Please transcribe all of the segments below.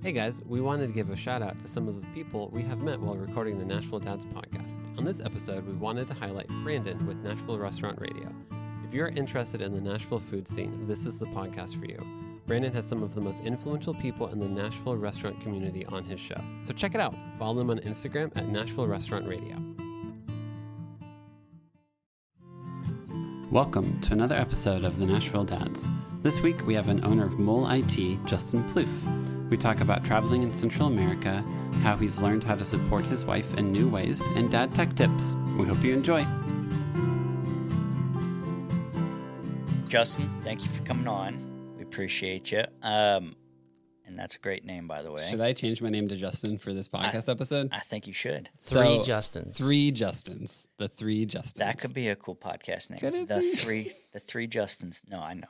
Hey guys, we wanted to give a shout out to some of the people we have met while recording the Nashville Dads podcast. On this episode, we wanted to highlight Brandon with Nashville Restaurant Radio. If you're interested in the Nashville food scene, this is the podcast for you. Brandon has some of the most influential people in the Nashville restaurant community on his show. So check it out. Follow them on Instagram at Nashville Restaurant Radio. Welcome to another episode of the Nashville Dads. This week we have an owner of Mull-It Justin Ploof. We talk about traveling in Central America, how he's learned how to support his wife in new ways, and dad tech tips. We hope you enjoy. Justin, thank you for coming on. We appreciate you. And that's a great name, by the way. Should I change my name to Justin for this podcast episode? I think you should. Three Justins. Three Justins. The three Justins. That could be a cool podcast name. Could it the be? three Justins. No, I know.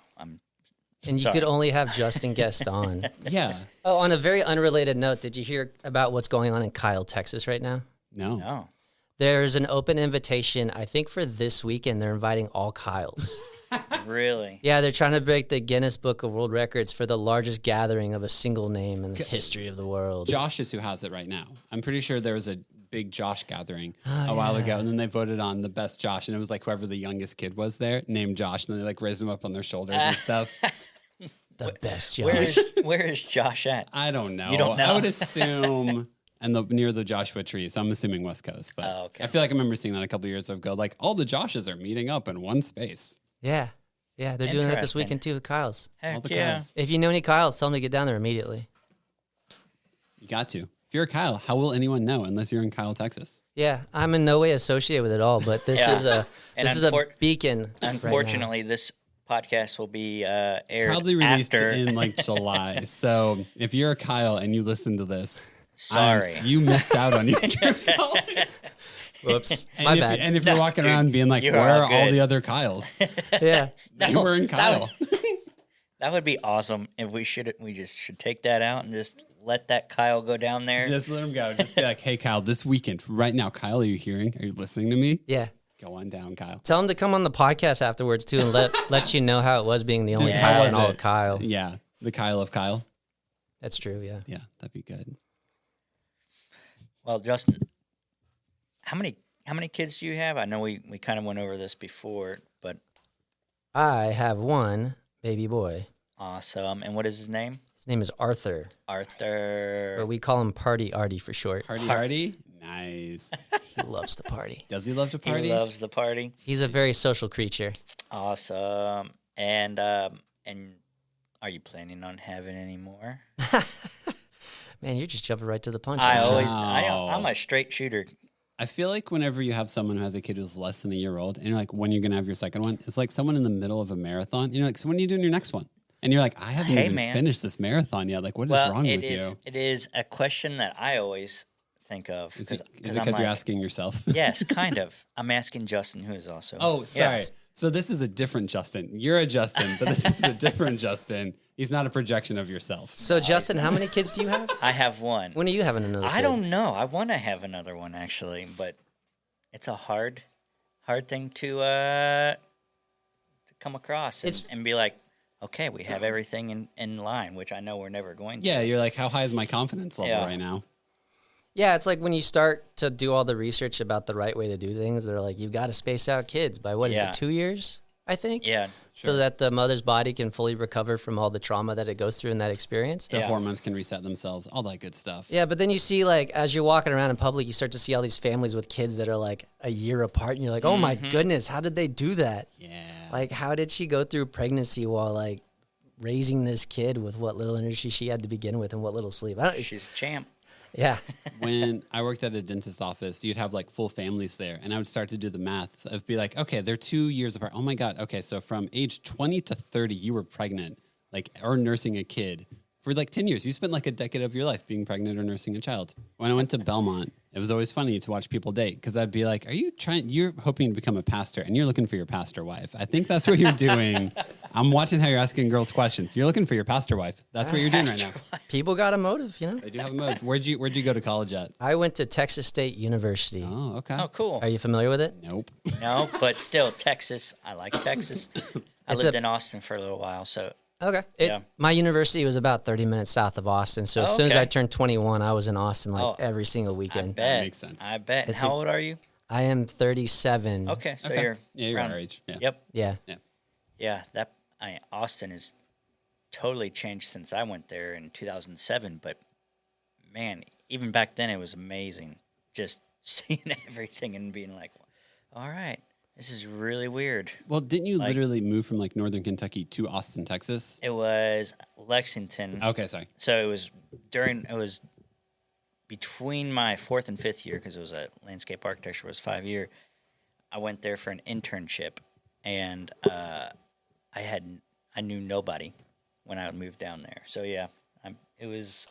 And you could only have Justin guest on. Yeah. Oh, on a very unrelated note, did you hear about what's going on in Kyle, Texas right now? No. There's an open invitation, I think for this weekend, they're inviting all Kyles. Really? Yeah, they're trying to break the Guinness Book of World Records for the largest gathering of a single name in the history of the world. Josh is who has it right now. I'm pretty sure there was a big Josh gathering a while ago, and then they voted on the best Josh, and it was like whoever the youngest kid was there named Josh, and they like raised him up on their shoulders and stuff. The best Josh. Where is Josh at? I don't know. You don't know? I would assume near the Joshua tree, so I'm assuming West Coast. But okay. I feel like I remember seeing that a couple of years ago. Like all the Joshes are meeting up in one space. Yeah, they're doing that this Interesting. weekend too with Kyles. Heck All the yeah. Kyles. If you know any Kyles, tell them to get down there immediately. You got to. If you're a Kyle, how will anyone know unless you're in Kyle, Texas? Yeah, I'm in no way associated with it all, but this Yeah. is a And this is a beacon. Unfortunately, this podcast will be aired Probably released after. in like July. So if you're a Kyle and you listen to this, Sorry. you missed out on your Kyle. Whoops, And my if, bad. and if you're walking Dude, around being like, you're where all are all good. the other Kyles? Yeah, You were in Kyle. That would be awesome if we just should take that out and just let that Kyle go down there. Just let him go. Just be like, hey, Kyle, this weekend, right now, Kyle, are you hearing? Are you listening to me? yeah. Go on down, Kyle. Tell him to come on the podcast afterwards too, and let you know how it was being the only Dude, how Kyle was and all it? of Kyle. Yeah, the Kyle of Kyle. That's true. Yeah. Yeah, that'd be good. Well, Justin, how many kids do you have? I know we kind of went over this before, but I have one baby boy. awesome. And what is his name? His name is Arthur, Arthur. but we call him Party Artie for short. Party? Nice. He loves to party. Does he love to party? He loves the party. He's a very social creature. Awesome. And are you planning on having any more? Man, you're just jumping right to the punch. I'm a straight shooter. I feel like whenever you have someone who has a kid who's less than a year old, and you're like, when you're going to have your second one, it's like someone in the middle of a marathon. You're like, so when are you doing your next one? And you're like, I haven't even finished this marathon yet. Like, what is wrong with you? It is a question that I always think of. Is it I'm because you're asking yourself? Yes, kind of. I'm asking Justin, who is also. Oh, sorry. Yes. So this is a different Justin. You're a Justin, but this is a different Justin. He's not a projection of yourself. So, Justin, how many kids do you have? I have one. When are you having another? I kid? don't know. I want to have another one actually, but it's a hard thing to come across and be like, okay, we have everything in line, which I know we're never going to. Yeah, you're like, how high is my confidence level right now? Yeah, it's like when you start to do all the research about the right way to do things, they're like, you've got to space out kids by what is it, 2 years, I think? Yeah. So that the mother's body can fully recover from all the trauma that it goes through in that experience. The hormones can reset themselves, all that good stuff. Yeah, but then you see, like, as you're walking around in public, you start to see all these families with kids that are, like, a year apart, and you're like, oh, my goodness, how did they do that? Yeah. Like, how did she go through pregnancy while, like, raising this kid with what little energy she had to begin with and what little sleep? She's a champ. Yeah. When I worked at a dentist office, you'd have like full families there, and I would start to do the math of be like, okay, they're 2 years apart. Oh my God. Okay. So from age 20 to 30, you were pregnant, like, or nursing a kid for like 10 years. You spent like a decade of your life being pregnant or nursing a child. When I went to Belmont, it was always funny to watch people date because I'd be like, you're hoping to become a pastor and you're looking for your pastor wife. I think that's what you're doing. I'm watching how you're asking girls questions. You're looking for your pastor wife. That's what you're doing right now. People got a motive, you know? They do have a motive. Where'd you go to college at? I went to Texas State University. Oh, okay. Oh, cool. Are you familiar with it? Nope. No, but still, Texas. I like Texas. I lived in Austin for a little while, so Okay. Yeah. My university was about 30 minutes south of Austin. So as soon as I turned 21, I was in Austin every single I weekend. bet. That makes sense. I bet. And how old are you? I am 37. Okay, so Okay. you're You're around our age. Yeah. Yep. Yeah. Yeah, Austin has totally changed since I went there in 2007. But man, even back then, it was amazing just seeing everything and being like, "All right, this is really weird." Well, didn't you literally move from like northern Kentucky to Austin, Texas? It was Lexington. Okay, sorry. So it was between my 4th and 5th year, because it was a landscape architecture was 5 year. I went there for an internship, and I knew nobody when I moved down there. So yeah, it was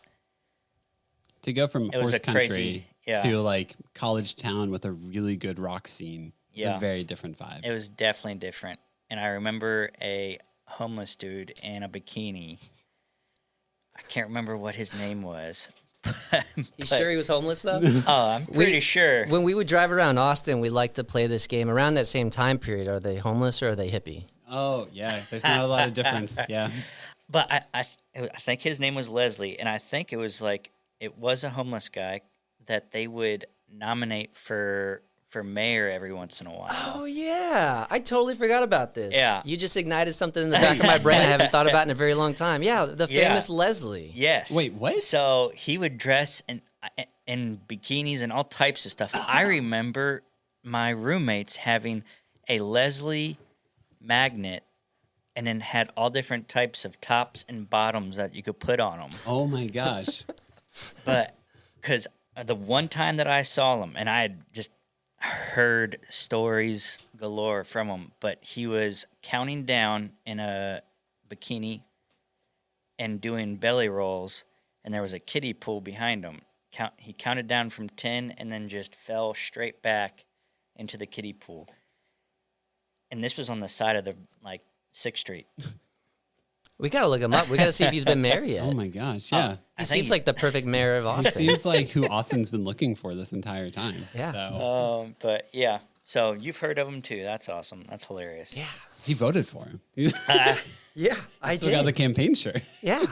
To go from horse a country crazy- yeah. to like college town with a really good rock scene. It's Yeah. a very different vibe. It was definitely different. And I remember a homeless dude in a bikini. I can't remember what his name was. You sure he was homeless, though? Oh, I'm pretty sure. When we would drive around Austin, we liked to play this game. Around that same time period, are they homeless or are they hippie? Oh, yeah. There's not a lot of difference. Yeah. But I think his name was Leslie, and I think it was a homeless guy that they would nominate for mayor every once in a while. Oh, yeah. I totally forgot about this. Yeah. You just ignited something in the back of my brain I haven't thought about in a very long time. Yeah, the famous Leslie. Yes. Wait, what? So he would dress in bikinis and all types of stuff. I remember my roommates having a Leslie magnet and then had all different types of tops and bottoms that you could put on them. Oh, my gosh. But because the one time that I saw him, and I had just heard stories galore from him, but he was counting down in a bikini and doing belly rolls, and there was a kiddie pool behind him. He counted down from 10 and then just fell straight back into the kiddie pool. And this was on the side of the 6th Street. We got to look him up. We got to see if he's been mayor yet. Oh, my gosh. Yeah. He seems like the perfect mayor of He Austin. seems like who Austin's been looking for this entire time. Yeah. So. But yeah, so you've heard of him too. That's awesome. That's hilarious. Yeah. He voted for him. Yeah, I Still did. got the campaign shirt. Yeah.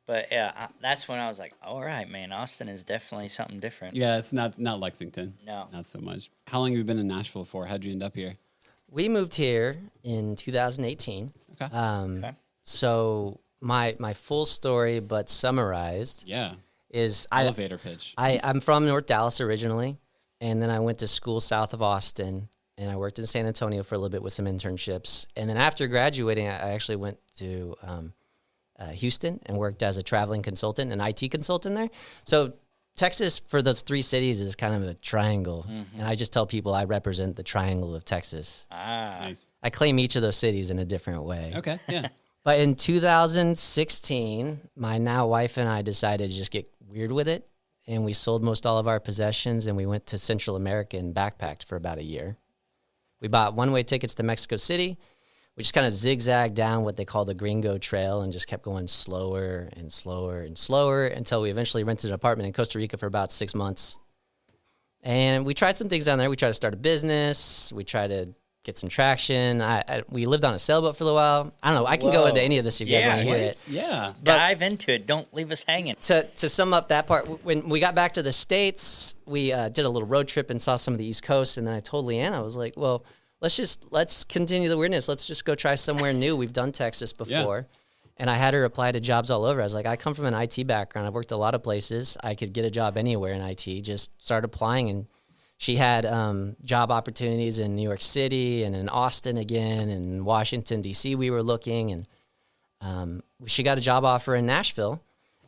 But yeah, that's when I was like, all right, man, Austin is definitely something different. Yeah, it's not Lexington. No. Not so much. How long have you been in Nashville for? How'd you end up here? We moved here in 2018. Okay. Okay. So my full story, but summarized, Yeah. is Elevator pitch. I'm from North Dallas originally, and then I went to school south of Austin, and I worked in San Antonio for a little bit with some internships. And then after graduating, I actually went to Houston and worked as a traveling consultant, an IT consultant there. So Texas, for those 3 cities, is kind of a triangle. Mm-hmm. And I just tell people I represent the triangle of Texas. Nice. I claim each of those cities in a different way. Okay. Yeah. But in 2016, my now wife and I decided to just get weird with it. And we sold most all of our possessions and we went to Central America and backpacked for about a year. We bought one-way tickets to Mexico City. We just kind of zigzagged down what they call the Gringo Trail and just kept going slower and slower and slower until we eventually rented an apartment in Costa Rica for about 6 months. And we tried some things down there. We tried to start a business. We tried to get some traction. We lived on a sailboat for a little while. I don't know. I can go into any of this if you guys want to hear it. Yeah. Dive into it. Don't leave us hanging. To sum up that part, when we got back to the States, we did a little road trip and saw some of the East Coast. And then I told Leanna, I was like, well, let's continue the weirdness. Let's just go try somewhere new. We've done Texas before. And I had her apply to jobs all over. I was like, I come from an IT background. I've worked a lot of places. I could get a job anywhere in IT. Just start applying. And she had job opportunities in New York City and in Austin again, and in Washington, D.C. we were looking. And she got a job offer in Nashville.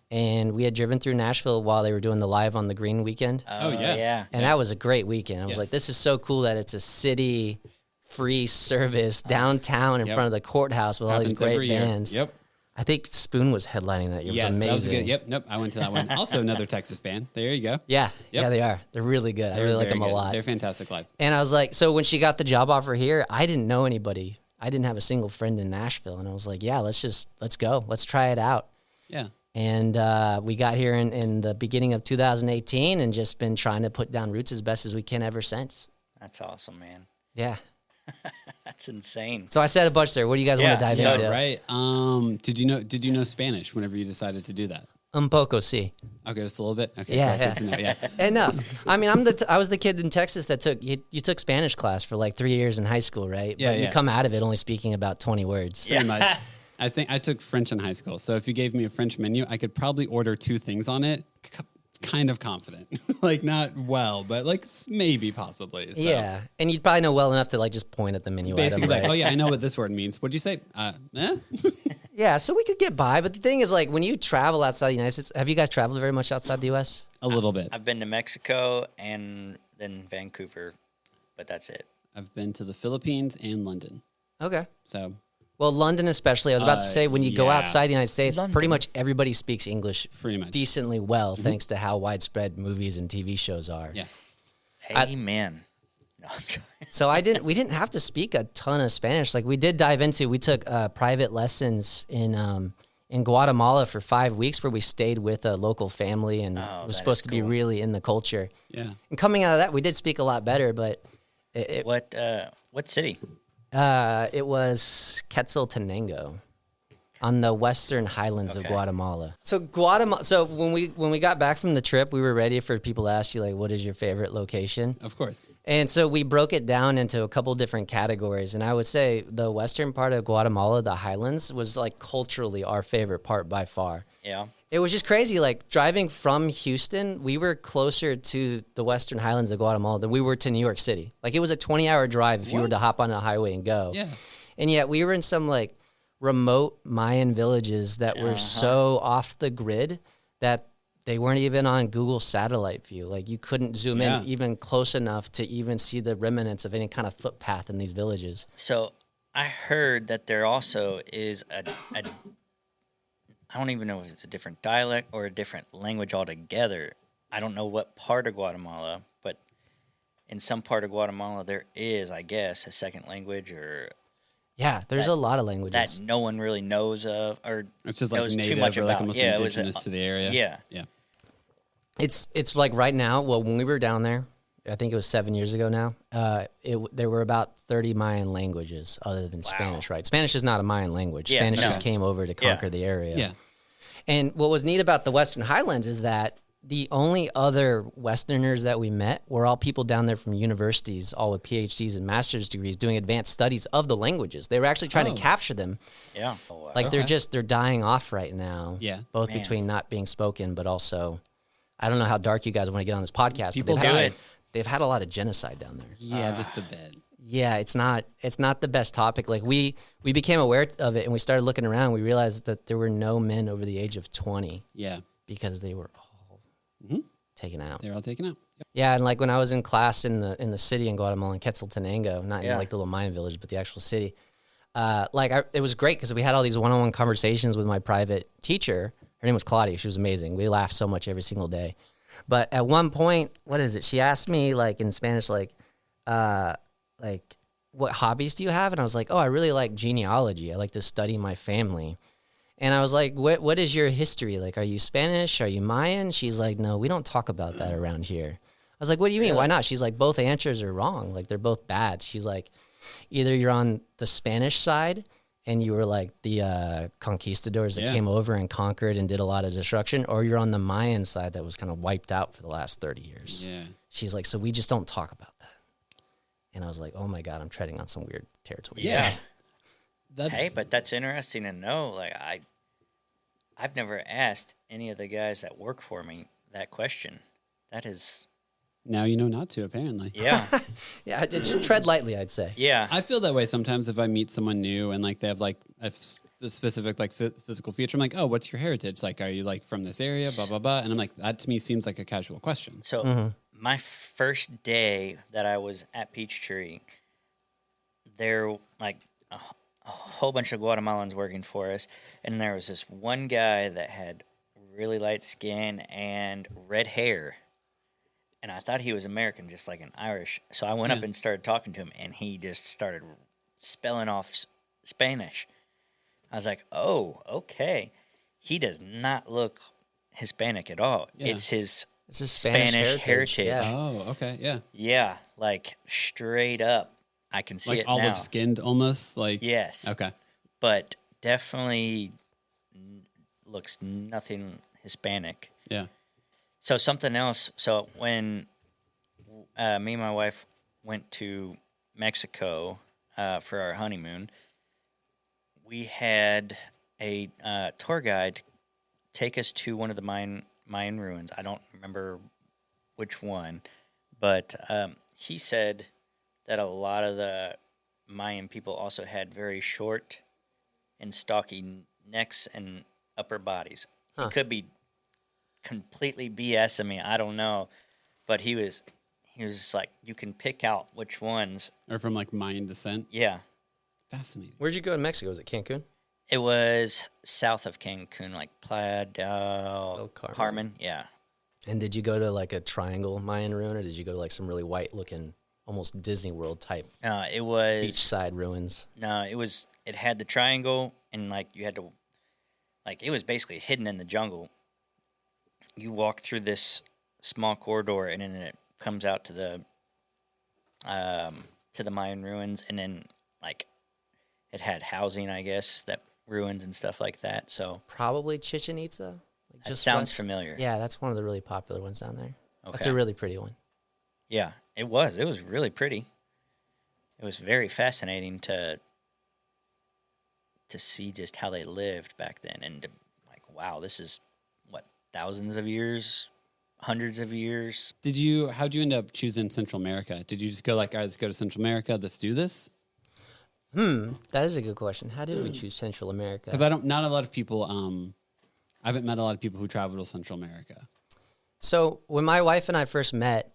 And we had driven through Nashville while they were doing the Live on the Green weekend. Oh, yeah. Yeah. And that was a great weekend. I was like, this is so cool that it's a city free service downtown in front of the courthouse with all these great bands. Yep. I think Spoon was headlining that year. It was amazing. That was good. Yep. Nope. I went to that one. Also another Texas band. There you go. Yeah. Yep. Yeah, they are. They're really good. I really like them a lot. They're fantastic live. And I was like, so when she got the job offer here, I didn't know anybody. I didn't have a single friend in Nashville. And I was like, yeah, let's go. Let's try it out. Yeah. And we got here in the beginning of 2018 and just been trying to put down roots as best as we can ever since. That's awesome, man. Yeah. That's insane. So I said a bunch there. What do you guys want to dive into? Right. Did you know Spanish whenever you decided to do that? Un poco, sí. Okay, just a little bit. Okay, Yeah, cool. Good to know. Yeah. Enough. I mean, I was the kid in Texas that took you took Spanish class for like 3 years in high school, right? Yeah, But you yeah. come out of it only speaking about 20 words. Pretty much. I think I took French in high school. So if you gave me a French menu, I could probably order 2 things on it. Kind of confident. Like not well, but like maybe possibly. So. Yeah, and you'd probably know well enough to like just point at the menu Basically item, like, right? oh yeah, I know what this word means. What'd you say? Yeah, so we could get by. But the thing is, like, when you travel outside the United States, have you guys traveled very much outside the U.S.? A little bit. I've been to Mexico and then Vancouver, but that's it. I've been to the Philippines and London. Okay. So Well, London especially. I was about to say, when you go yeah. outside the United States, London. pretty much everybody speaks English pretty much. decently well, thanks to how widespread movies and TV shows are. Yeah. Amen. No, I'm trying. So we didn't have to speak a ton of Spanish. Like we took private lessons in Guatemala for 5 weeks, where we stayed with a local family and Oh, was that supposed is to be cool. really in the culture. Yeah. And coming out of that, we did speak a lot better, but What city? it was Quetzaltenango on the western highlands of Okay. Guatemala. So Guatemala. So when we got back from the trip, we were ready for people to ask you like, what is your favorite location? Of course. And so we broke it down into a couple different categories. And I would say the western part of Guatemala, the highlands, was like culturally our favorite part by far. Yeah. It was just crazy. Like driving from Houston, we were closer to the western highlands of Guatemala than we were to New York City. Like it was a 20-hour drive if you were to What? hop on a highway and go. Yeah. And yet we were in some like remote Mayan villages that were so off the grid that they weren't even on Google satellite view. Like you couldn't zoom Yeah. in even close enough to even see the remnants of any kind of footpath in these villages. So I heard that there also is a I don't even know if it's a different dialect or a different language altogether. I don't know what part of Guatemala, but in some part of Guatemala there is, I guess, a second language or Yeah, there's a lot of languages. that no one really knows of or It's just like knows native too much or like about. almost Yeah, it was indigenous to the area. Yeah. Yeah. It's like right now. Well, when we were down there, I think it was 7 years ago now. There were about 30 Mayan languages other than Spanish. Right? Spanish is not a Mayan language. Yeah, Spanish no. just came over to conquer the area. Yeah. And what was neat about the Western Highlands is that the only other Westerners that we met were all people down there from universities, all with PhDs and master's degrees, doing advanced studies of the languages. They were actually trying to capture them. Yeah. Oh, wow. Like they're dying off right now. Yeah. Both Man. between not being spoken, but also, I don't know how dark you guys want to get on this podcast. People but do it. They've had a lot of genocide down there. Yeah, just a bit. Yeah, it's not the best topic. Like we became aware of it and we started looking around. We realized that there were no men over the age of 20 Yeah. because they were all taken out. They're all taken out. Yep. Yeah, and like when I was in class in the city in Guatemala, in Quetzaltenango, not in Yeah. like the little Mayan village, but the actual city. It was great because we had all these one-on-one conversations with my private teacher. Her name was Claudia. She was amazing. We laughed so much every single day. But at one point, what is it? She asked me like in Spanish, like what hobbies do you have? And I was like, oh, I really like genealogy. I like to study my family. And I was like, what is your history? Like, are you Spanish? Are you Mayan? She's like, no, we don't talk about that around here. I was like, what do you mean? Why not? She's like, both answers are wrong. Like, they're both bad. She's like, either you're on the Spanish side and you were like the conquistadors that came over and conquered and did a lot of destruction, or you're on the Mayan side that was kind of wiped out for the last 30 years. Yeah. She's like, so we just don't talk about that. And I was like, oh my God, I'm treading on some weird territory. Yeah. That's Hey, but that's interesting to know. Like I've never asked any of the guys that work for me that question. That is, now you know not to, apparently. yeah, Yeah, just tread lightly, I'd say. yeah. I feel that way sometimes if I meet someone new and like they have like a specific like physical feature. I'm like, oh, what's your heritage? Like, are you like from this area? Blah, blah, blah. And I'm like, that to me seems like a casual question. So my first day that I was at Peachtree, there like a whole bunch of Guatemalans working for us, and there was this one guy that had really light skin and red hair. And I thought he was American, just like an Irish. So I went up and started talking to him, and he just started spelling off Spanish. I was like, oh, okay. He does not look Hispanic at all. Yeah. It's his It's just Spanish heritage. Yeah. Oh, okay. Yeah. Yeah, like straight up. I can see like it olive now. skinned almost like. Yes. Okay. But definitely looks nothing Hispanic. Yeah. So something else. So when me and my wife went to Mexico for our honeymoon, we had a tour guide take us to one of the Mayan ruins. I don't remember which one, but he said that a lot of the Mayan people also had very short and stocky necks and upper bodies. He could be completely BSing me. I don't know, but he was just like, you can pick out which ones. Or from like Mayan descent. Yeah. Fascinating. Where'd you go in Mexico? Was it Cancun? It was south of Cancun, like Playa del Carmen. Yeah. And did you go to like a triangle Mayan ruin, or did you go to like some really white-looking, almost Disney World type It was beachside ruins? No, it had the triangle, and like you had to, like it was basically hidden in the jungle. You walk through this small corridor, and then it comes out to the Mayan ruins, and then like it had housing, I guess, that ruins and stuff like that. So Probably Chichen Itza. Like that sounds familiar. Yeah, that's one of the really popular ones down there. Okay. That's a really pretty one. Yeah, it was. It was really pretty. It was very fascinating to see just how they lived back then, and like, wow, this is what, thousands of years, hundreds of years. How'd you end up choosing Central America? Did you just go like, all right, let's go to Central America, let's do this? That is a good question. How did we choose Central America? Because not a lot of people, I haven't met a lot of people who travel to Central America. So when my wife and I first met,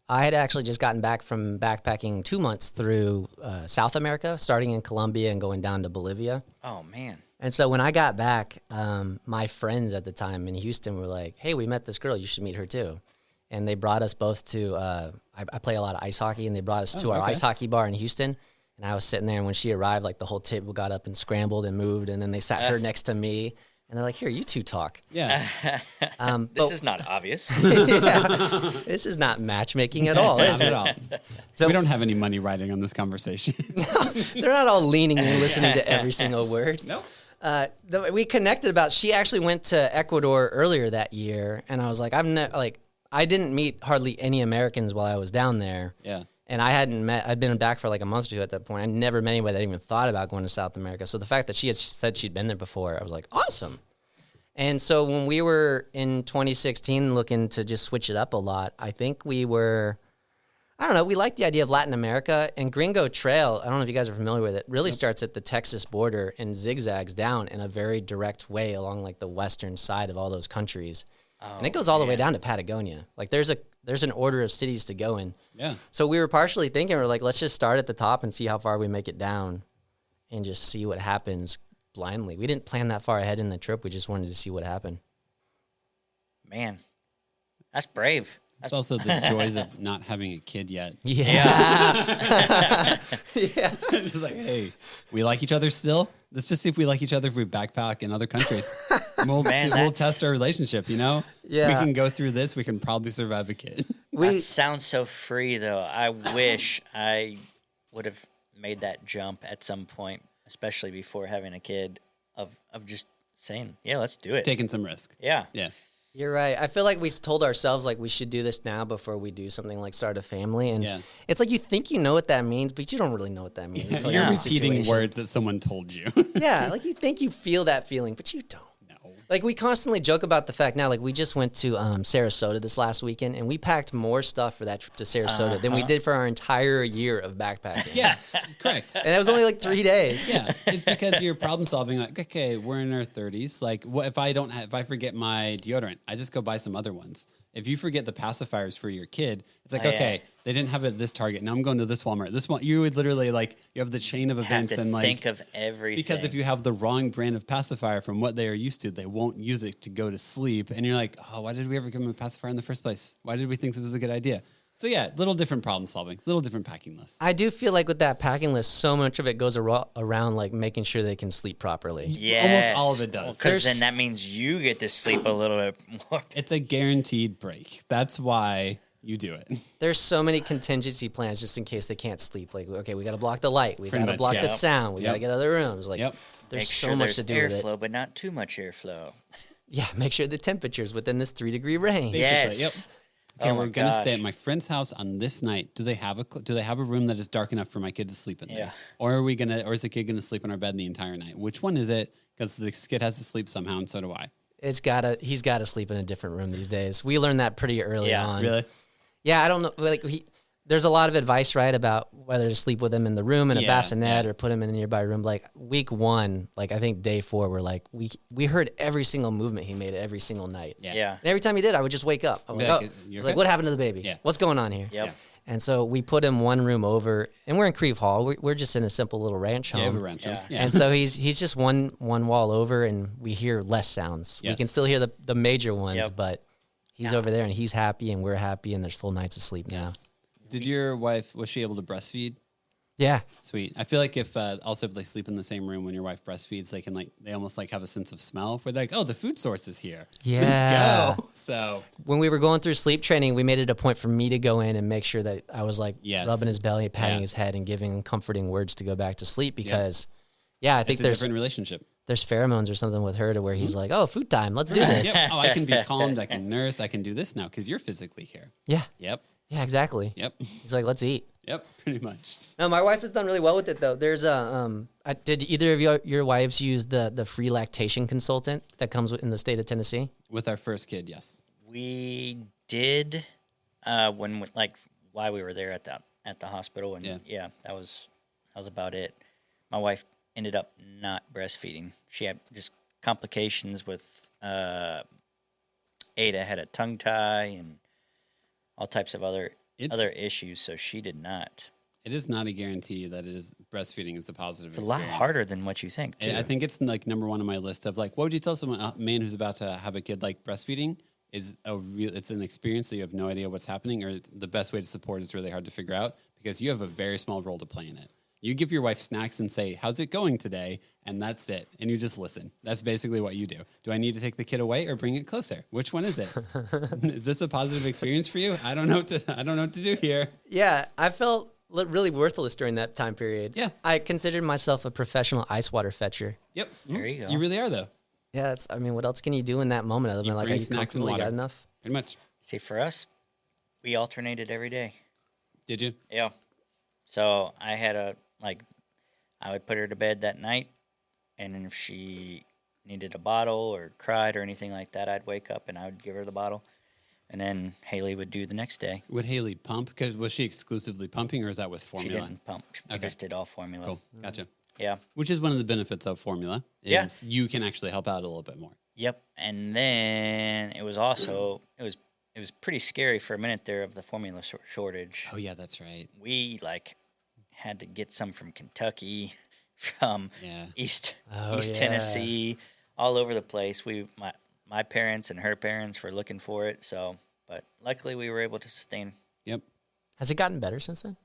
I had actually just gotten back from backpacking 2 months through South America, starting in Colombia and going down to Bolivia. Oh, man. And so when I got back, my friends at the time in Houston were like, hey, we met this girl. You should meet her too. And they brought us both to, I play a lot of ice hockey, and they brought us to our ice hockey bar in Houston. And I was sitting there, and when she arrived, like the whole table got up and scrambled and moved, and then they sat her next to me. And they're like, here, you two talk. Yeah. This is not obvious. Yeah, this is not matchmaking at all, is Not it? at all. So- we don't have any money riding on this conversation. They're not all leaning in, listening to every single word. Nope. We connected about, she actually went to Ecuador earlier that year, and I was like, I didn't meet hardly any Americans while I was down there. Yeah. And I'd been back for like a month or two at that point. I never met anybody that even thought about going to South America. So the fact that she had said she'd been there before, I was like, awesome. And so when we were in 2016 looking to just switch it up a lot, I think we liked the idea of Latin America. And Gringo Trail, I don't know if you guys are familiar with it, really starts at the Texas border and zigzags down in a very direct way along like the western side of all those countries. And it goes all the way down to Patagonia. Like there's an order of cities to go in. Yeah. So we were partially thinking, we're like, let's just start at the top and see how far we make it down and just see what happens blindly. We didn't plan that far ahead in the trip. We just wanted to see what happened. Man, that's brave. It's also the joys of not having a kid yet. Yeah. Just like, hey, we like each other still. Let's just see if we like each other if we backpack in other countries. We'll test our relationship, you know? Yeah. We can go through this. We can probably survive a kid. That sounds so free, though. I wish I would have made that jump at some point, especially before having a kid, of just saying, yeah, let's do it. Taking some risk. Yeah. Yeah. You're right. I feel like we told ourselves like we should do this now before we do something like start a family. And it's like you think you know what that means, but you don't really know what that means. Until You're you're in the repeating situation. words that someone told you. Yeah, like you think you feel that feeling, but you don't. No. Like we constantly joke about the fact now, like we just went to Sarasota this last weekend, and we packed more stuff for that trip to Sarasota than we did for our entire year of backpacking. Yeah, correct. And it was only like 3 days. Yeah, it's because you're problem solving. Like, okay, we're in our 30s. Like, what if I forget my deodorant? I just go buy some other ones. If you forget the pacifiers for your kid, it's like, okay, they didn't have it at this Target. Now I'm going to this Walmart. This one, you would literally like, you have the chain of events Have to and like think of everything. because if you have the wrong brand of pacifier from what they are used to, they won't use it to go to sleep. And you're like, oh, why did we ever give them a pacifier in the first place? Why did we think this was a good idea? So yeah, little different problem solving, little different packing lists. I do feel like with that packing list, so much of it goes around like making sure they can sleep properly. Yes. Almost all of it does. Because then that means you get to sleep a little bit more. It's a guaranteed break. That's why you do it. There's so many contingency plans just in case they can't sleep. Like, okay, we got to block the light. We Pretty got to much, block yeah. the sound. We got to get other rooms. Like, there's Make so sure much there's to do with it. airflow, but not too much airflow. Yeah, make sure the temperature's within this 3-degree range. Yes. Yep. Okay, Oh we're my gonna stay at gosh. my friend's house on this night. Do they have a room that is dark enough for my kid to sleep in there? Yeah. Or is the kid gonna sleep in our bed the entire night? Which one is it? Because the kid has to sleep somehow, and so do I. He's gotta sleep in a different room these days. We learned that pretty early on. Really? Yeah, I don't know. Like there's a lot of advice, right, about whether to sleep with him in the room in a bassinet or put him in a nearby room. Like week 1, like I think day 4, we're like we heard every single movement he made every single night. Yeah. And every time he did, I would just wake up. I'm like, Like, I you're was like, okay? what happened to the baby? Yeah. What's going on here? Yep. And so we put him one room over, and we're in Creve Hall. We're just in a simple little ranch home. Yeah, I have a ranch. Yeah. Yeah. And so he's just one wall over, and we hear less sounds. We Yes. can still hear the major ones, Yep. but he's over there, and he's happy, and we're happy, and there's full nights of sleep now. Did your wife, was she able to breastfeed? Yeah. Sweet. I feel like if they sleep in the same room when your wife breastfeeds, they almost like have a sense of smell where they're like, oh, the food source is here. Yeah. Let's go. So When we were going through sleep training, we made it a point for me to go in and make sure that I was like Yes. rubbing his belly, patting Yeah. his head, and giving him comforting words to go back to sleep because, I think it's a different relationship. there's pheromones or something with her to where he's like, oh, food time, let's do this. Yep. Oh, I can be calmed. I can nurse. I can do this now because you're physically here. Yeah. Yep. Yeah, exactly. Yep. He's like, let's eat. Yep. Pretty much. No, my wife has done really well with it though. There's did either of your wives use the free lactation consultant that comes in the state of Tennessee? With our first kid, yes. We did while we were there at the hospital, and that was about it. My wife ended up not breastfeeding. She had just complications with Ada had a tongue tie and all types of other issues, so she did not. It is not a guarantee that breastfeeding is a positive It's a experience. lot harder than what you think, too. I think it's like number one on my list of like, what would you tell someone, a man who's about to have a kid, like breastfeeding is it's an experience that you have no idea what's happening, or the best way to support is really hard to figure out because you have a very small role to play in it. You give your wife snacks and say, how's it going today? And that's it. And you just listen. That's basically what you do. Do I need to take the kid away or bring it closer? Which one is it? Is this a positive experience for you? I don't know what to do here. Yeah, I felt really worthless during that time period. Yeah. I considered myself a professional ice water fetcher. Yep. There you go. You really are, though. Yeah, what else can you do in that moment other than like, are bring you snacks and comfortable? You got water. enough? Pretty much. See, for us, we alternated every day. Did you? Yeah. So I would put her to bed that night, and then if she needed a bottle or cried or anything like that, I'd wake up and I would give her the bottle. And then Haley would do the next day. Would Haley pump? Because was she exclusively pumping, or is that with formula? She didn't pump. She just did all formula. Cool. Gotcha. Yeah. Which is one of the benefits of formula. Is you can actually help out a little bit more. Yep. And then it was also it was pretty scary for a minute there of the formula shortage. Oh yeah, that's right. We had to get some from Kentucky, from East Tennessee, all over the place. My parents and her parents were looking for it. So, but luckily we were able to sustain. Yep. Has it gotten better since then?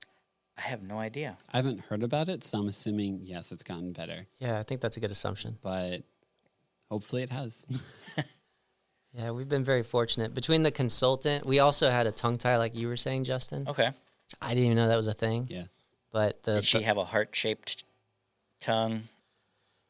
I have no idea. I haven't heard about it, so I'm assuming yes, it's gotten better. Yeah, I think that's a good assumption. But hopefully it has. Yeah, we've been very fortunate. Between the consultant, we also had a tongue tie, like you were saying, Justin. Okay. I didn't even know that was a thing. Yeah. But Did she have a heart-shaped tongue,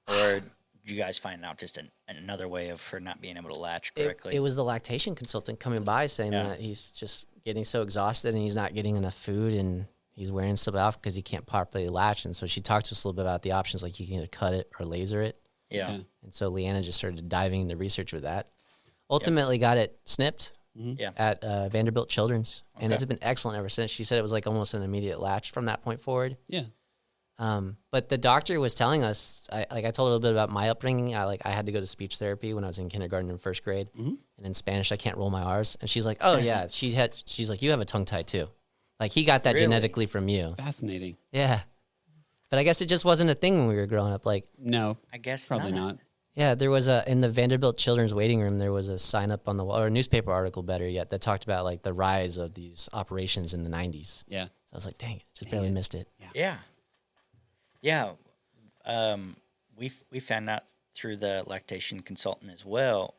or did you guys find out just another way of her not being able to latch correctly? It was the lactation consultant coming by saying that he's just getting so exhausted and he's not getting enough food and he's wearing stuff off because he can't properly latch. And so she talked to us a little bit about the options, like you can either cut it or laser it. Yeah. And so Leanna just started diving into research with that. Ultimately got it snipped at Vanderbilt Children's. And it's been excellent ever since. She said it was like almost an immediate latch from that point forward. Yeah. But the doctor was telling us, I told her a little bit about my upbringing. I had to go to speech therapy when I was in kindergarten and first grade. And in Spanish, I can't roll my R's. And she's like, oh yeah. She's like, you have a tongue tie too. Like he got that genetically from you. Fascinating. Yeah. But I guess it just wasn't a thing when we were growing up. Like, No. I guess Probably not. yeah, there was in the Vanderbilt Children's waiting room, there was a sign up on the wall, or a newspaper article, better yet, that talked about like the rise of these operations in the 90s. Yeah. So I was like, dang it, just barely missed it. Yeah. Yeah. We found out through the lactation consultant as well,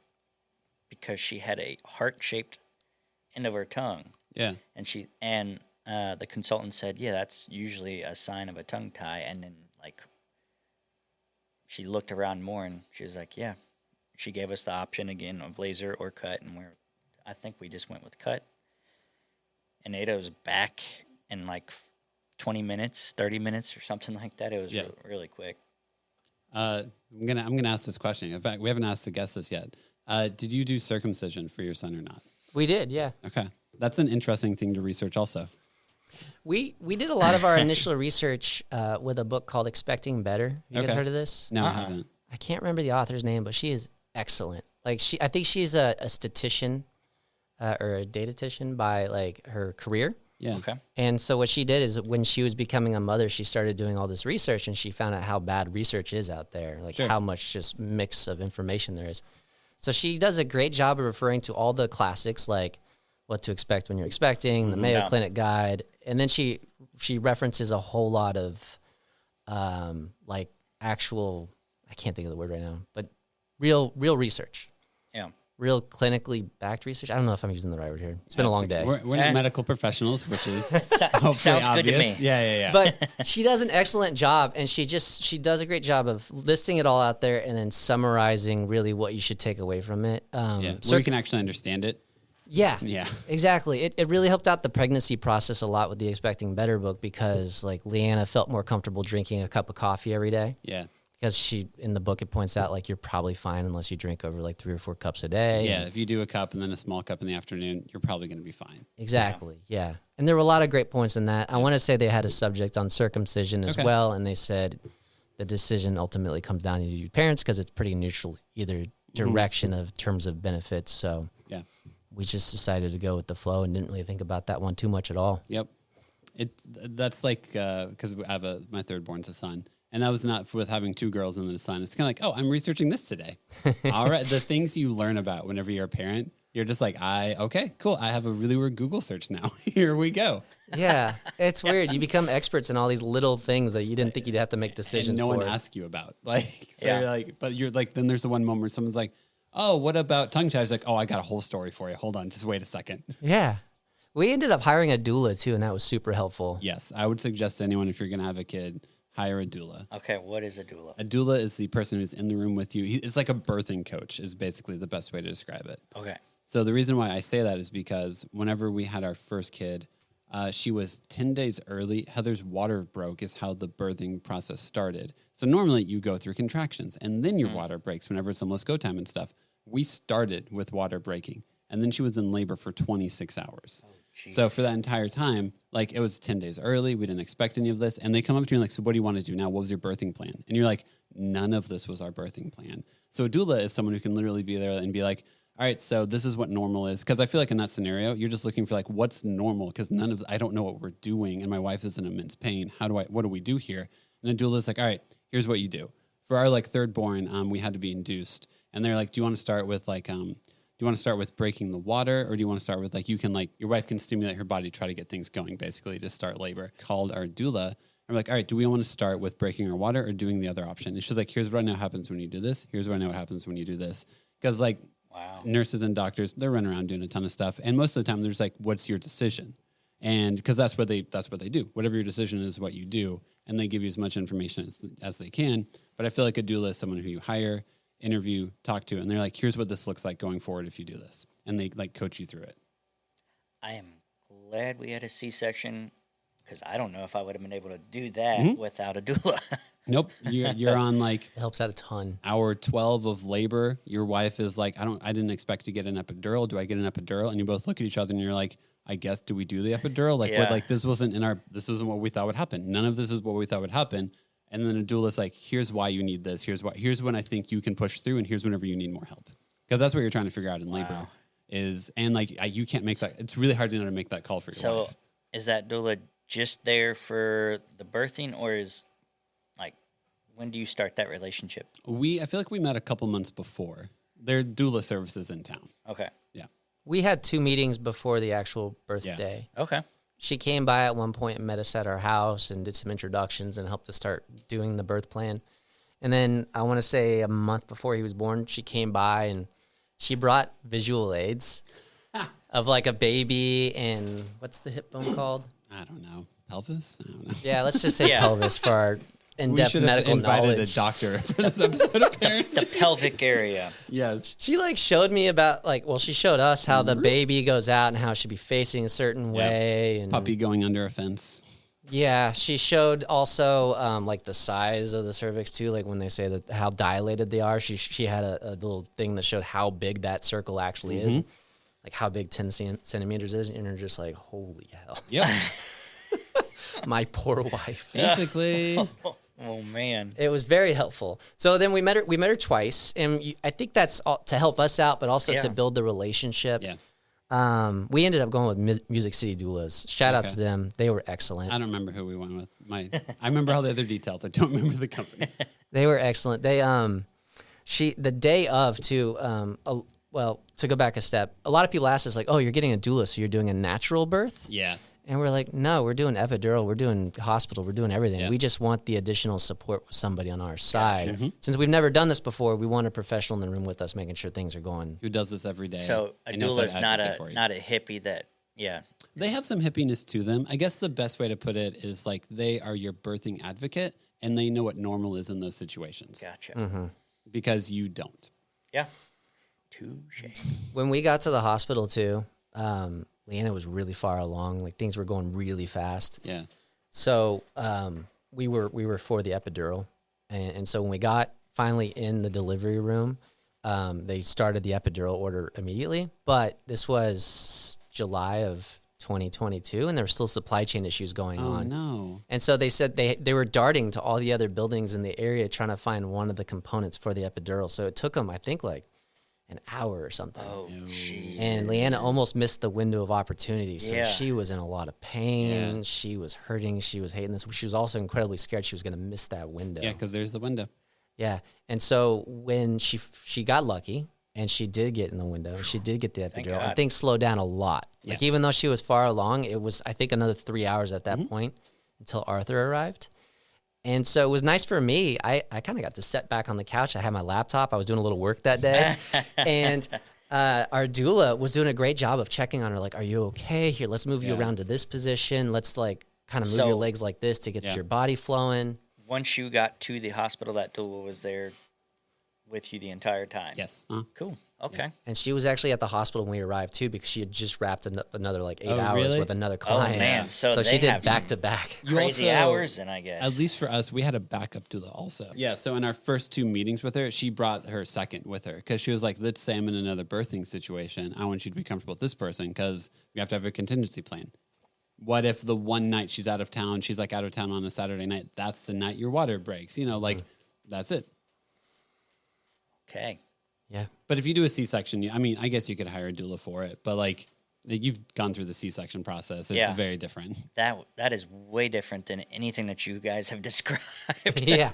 because she had a heart-shaped end of her tongue. Yeah. And the consultant said, yeah, that's usually a sign of a tongue tie. And then like she looked around more and she was like, yeah. She gave us the option again of laser or cut, and I think we just went with cut. And Ada was back in like 20 minutes, 30 minutes or something like that. It was really quick. I'm gonna ask this question. In fact, we haven't asked the guests this yet. Did you do circumcision for your son or not? We did, yeah. Okay. That's an interesting thing to research also. We did a lot of our initial research with a book called Expecting Better. Have you guys heard of this? No, I haven't. I can't remember the author's name, but she is excellent. Like I think she's a statistician or a dietitian by like her career. Yeah. Okay. And so what she did is when she was becoming a mother, she started doing all this research, and she found out how bad research is out there, like how much just mix of information there is. So she does a great job of referring to all the classics, like What to Expect When You're Expecting, the Mayo Clinic Guide, and then she references a whole lot of like actual, I can't think of the word right now, but real research. Yeah. Real clinically backed research. I don't know if I'm using the right word here. It's been a long day. We're not medical professionals, which is hopefully sounds obvious. good to me. Yeah. But she does an excellent job, and she does a great job of listing it all out there and then summarizing really what you should take away from it. So you can actually understand it. Yeah, Yeah, exactly. It really helped out the pregnancy process a lot with the Expecting Better book, because like Leanna felt more comfortable drinking a cup of coffee every day. Yeah. Because in the book, it points out like you're probably fine unless you drink over like 3 or 4 cups a day. Yeah, if you do a cup and then a small cup in the afternoon, you're probably going to be fine. Exactly, yeah. And there were a lot of great points in that. I want to say they had a subject on circumcision as well, and they said the decision ultimately comes down to you parents because it's pretty neutral either direction of terms of benefits. So yeah, we just decided to go with the flow and didn't really think about that one too much at all. Yep. That's like, because I have my third born's a son. And that was not with having 2 girls and then a son. It's kind of like, oh, I'm researching this today. All right. The things you learn about whenever you're a parent, you're just like, okay, cool. I have a really weird Google search now. Here we go. Yeah. It's weird. You become experts in all these little things that you didn't think you'd have to make decisions and no for. one asks you about. Like, so you're like, but you're like, then there's the one moment where someone's like, oh, what about tongue ties? Like, oh, I got a whole story for you. Hold on. Just wait a second. Yeah. We ended up hiring a doula too, and that was super helpful. Yes. I would suggest to anyone, if you're going to have a kid, hire a doula. Okay, what is a doula? A doula is the person who's in the room with you. It's like a birthing coach is basically the best way to describe it. Okay. So the reason why I say that is because whenever we had our first kid, she was 10 days early. Heather's water broke is how the birthing process started. So normally you go through contractions and then your water breaks whenever it's almost go time and stuff. We started with water breaking, and then she was in labor for 26 hours. So for that entire time, like it was 10 days early. We didn't expect any of this. And they come up to you and like, so what do you want to do now? What was your birthing plan? And you're like, none of this was our birthing plan. So a doula is someone who can literally be there and be like, all right, so this is what normal is. Because I feel like in that scenario, you're just looking for like, what's normal? Because I don't know what we're doing. And my wife is in immense pain. What do we do here? And a doula is like, all right, here's what you do. For our like third born, we had to be induced. And they're like, do you want to start with like, do you want to start with breaking the water, or do you want to start with like you can like your wife can stimulate her body to try to get things going, basically to start labor? Called our doula. And we're like, all right, do we want to start with breaking our water or doing the other option? And she's like, here's what I know happens when you do this. Here's what I know what happens when you do this. Because like nurses and doctors, they're running around doing a ton of stuff, and most of the time there's like, what's your decision? And because that's what they do. Whatever your decision is, what you do, and they give you as much information as they can. But I feel like a doula is someone who you hire, interview, talk to, and they're like, here's what this looks like going forward if you do this. And they like coach you through it. I am glad we had a C-section, because I don't know if I would have been able to do that without a doula. Nope. You're on like It helps out a ton. hour 12 of labor. Your wife is like, I didn't expect to get an epidural. Do I get an epidural? And you both look at each other and you're like, I guess, do we do the epidural? Like, what, like this wasn't what we thought would happen. None of this is what we thought would happen. And then a doula is like, here's why you need this. Here's when I think you can push through, and here's whenever you need more help. Because that's what you're trying to figure out in labor and like, you can't make that. It's really hard to know how to make that call for your wife. So is that doula just there for the birthing, or is like, when do you start that relationship? I feel like we met a couple months before. There are doula services in town. Okay. Yeah. We had 2 meetings before the actual birthday. Okay. She came by at one point and met us at our house and did some introductions and helped us start doing the birth plan. And then I want to say a month before he was born, she came by and she brought visual aids. of like a baby and what's the hip bone called? I don't know. Pelvis? I don't know. Yeah, let's just say pelvis for our in-depth medical invited knowledge. a doctor for this episode, apparently. The pelvic area. Yes. She like showed me about she showed us how the baby goes out and how it should be facing a certain way. And Puppy going under a fence. yeah, she showed also like the size of the cervix too, like when they say that how dilated they are. She had a little thing that showed how big that circle actually is, like how big 10 centimeters is, and you're just like, holy hell. Yep. My poor wife. Basically. Oh man, It was very helpful. So then we met her twice, and I think that's all, to help us out, but also to build the relationship. Yeah. We ended up going with Music City Doulas. Shout out to them; they were excellent. I don't remember who we went with. I remember all the other details. I don't remember the company. They were excellent. They the day of too. Well, to go back a step, a lot of people ask us like, "Oh, you're getting a doula, so you're doing a natural birth?" Yeah. And we're like, no, we're doing epidural, we're doing hospital, we're doing everything. Yeah. We just want the additional support with somebody on our side. Since we've never done this before, we want a professional in the room with us, making sure things are going. Who does this every day? so a and knows doula how is to not advocate for you. a hippie that They have some hippiness to them. I guess the best way to put it is like they are your birthing advocate, and they know what normal is in those situations. gotcha. Because you don't. Yeah, touche. When we got to the hospital too, Leanna was really far along. Like things were going really fast. Yeah. So we were for the epidural, and so when we got finally in the delivery room, they started the epidural order immediately. But this was July of 2022, and there were still supply chain issues going Oh, on. no. And so they said they were darting to all the other buildings in the area trying to find one of the components for the epidural. So it took them, I think, like an hour or something. Oh, jeez. And Leanna almost missed the window of opportunity. So Yeah. she was in a lot of pain. Yeah. She was hurting. She was hating this. She was also incredibly scared she was going to miss that window. Yeah, because there's the window. Yeah. And so when she got lucky and she did get in the window, she did get the epidural, God. and things slowed down a lot. Like even though she was far along, it was, I think, another 3 hours at that point until Arthur arrived. And so it was nice for me. I kind of got to sit back on the couch. I had my laptop. I was doing a little work that day. And our doula was doing a great job of checking on her, like, are you okay? Here, let's move you around to this position. Let's like kind of move your legs like this to get your body flowing. Once you got to the hospital, that doula was there with you the entire time. Yes. Cool. Okay. And she was actually at the hospital when we arrived too, because she had just wrapped another like 8 hours really? with another client. Oh man, so she they did have back some to back. crazy also- hours, and I guess At least for us, we had a backup doula also. Yeah, so in our first 2 meetings with her, she brought her second with her because she was like, let's say I'm in another birthing situation. I want you to be comfortable with this person because we have to have a contingency plan. What if the one night she's out of town, she's like out of town on a Saturday night, that's the night your water breaks, that's it. okay. Yeah. But if you do a C-section, I guess you could hire a doula for it, but like you've gone through the C-section process. It's very different. That is way different than anything that you guys have described. Yeah.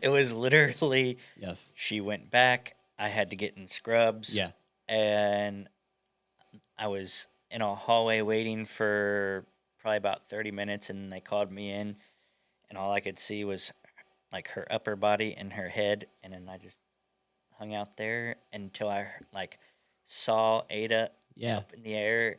It was literally Yes. she went back. I had to get in scrubs. Yeah. And I was in a hallway waiting for probably about 30 minutes, and they called me in, and all I could see was like her upper body and her head, and then I just hung out there until I like saw Ada up in the air,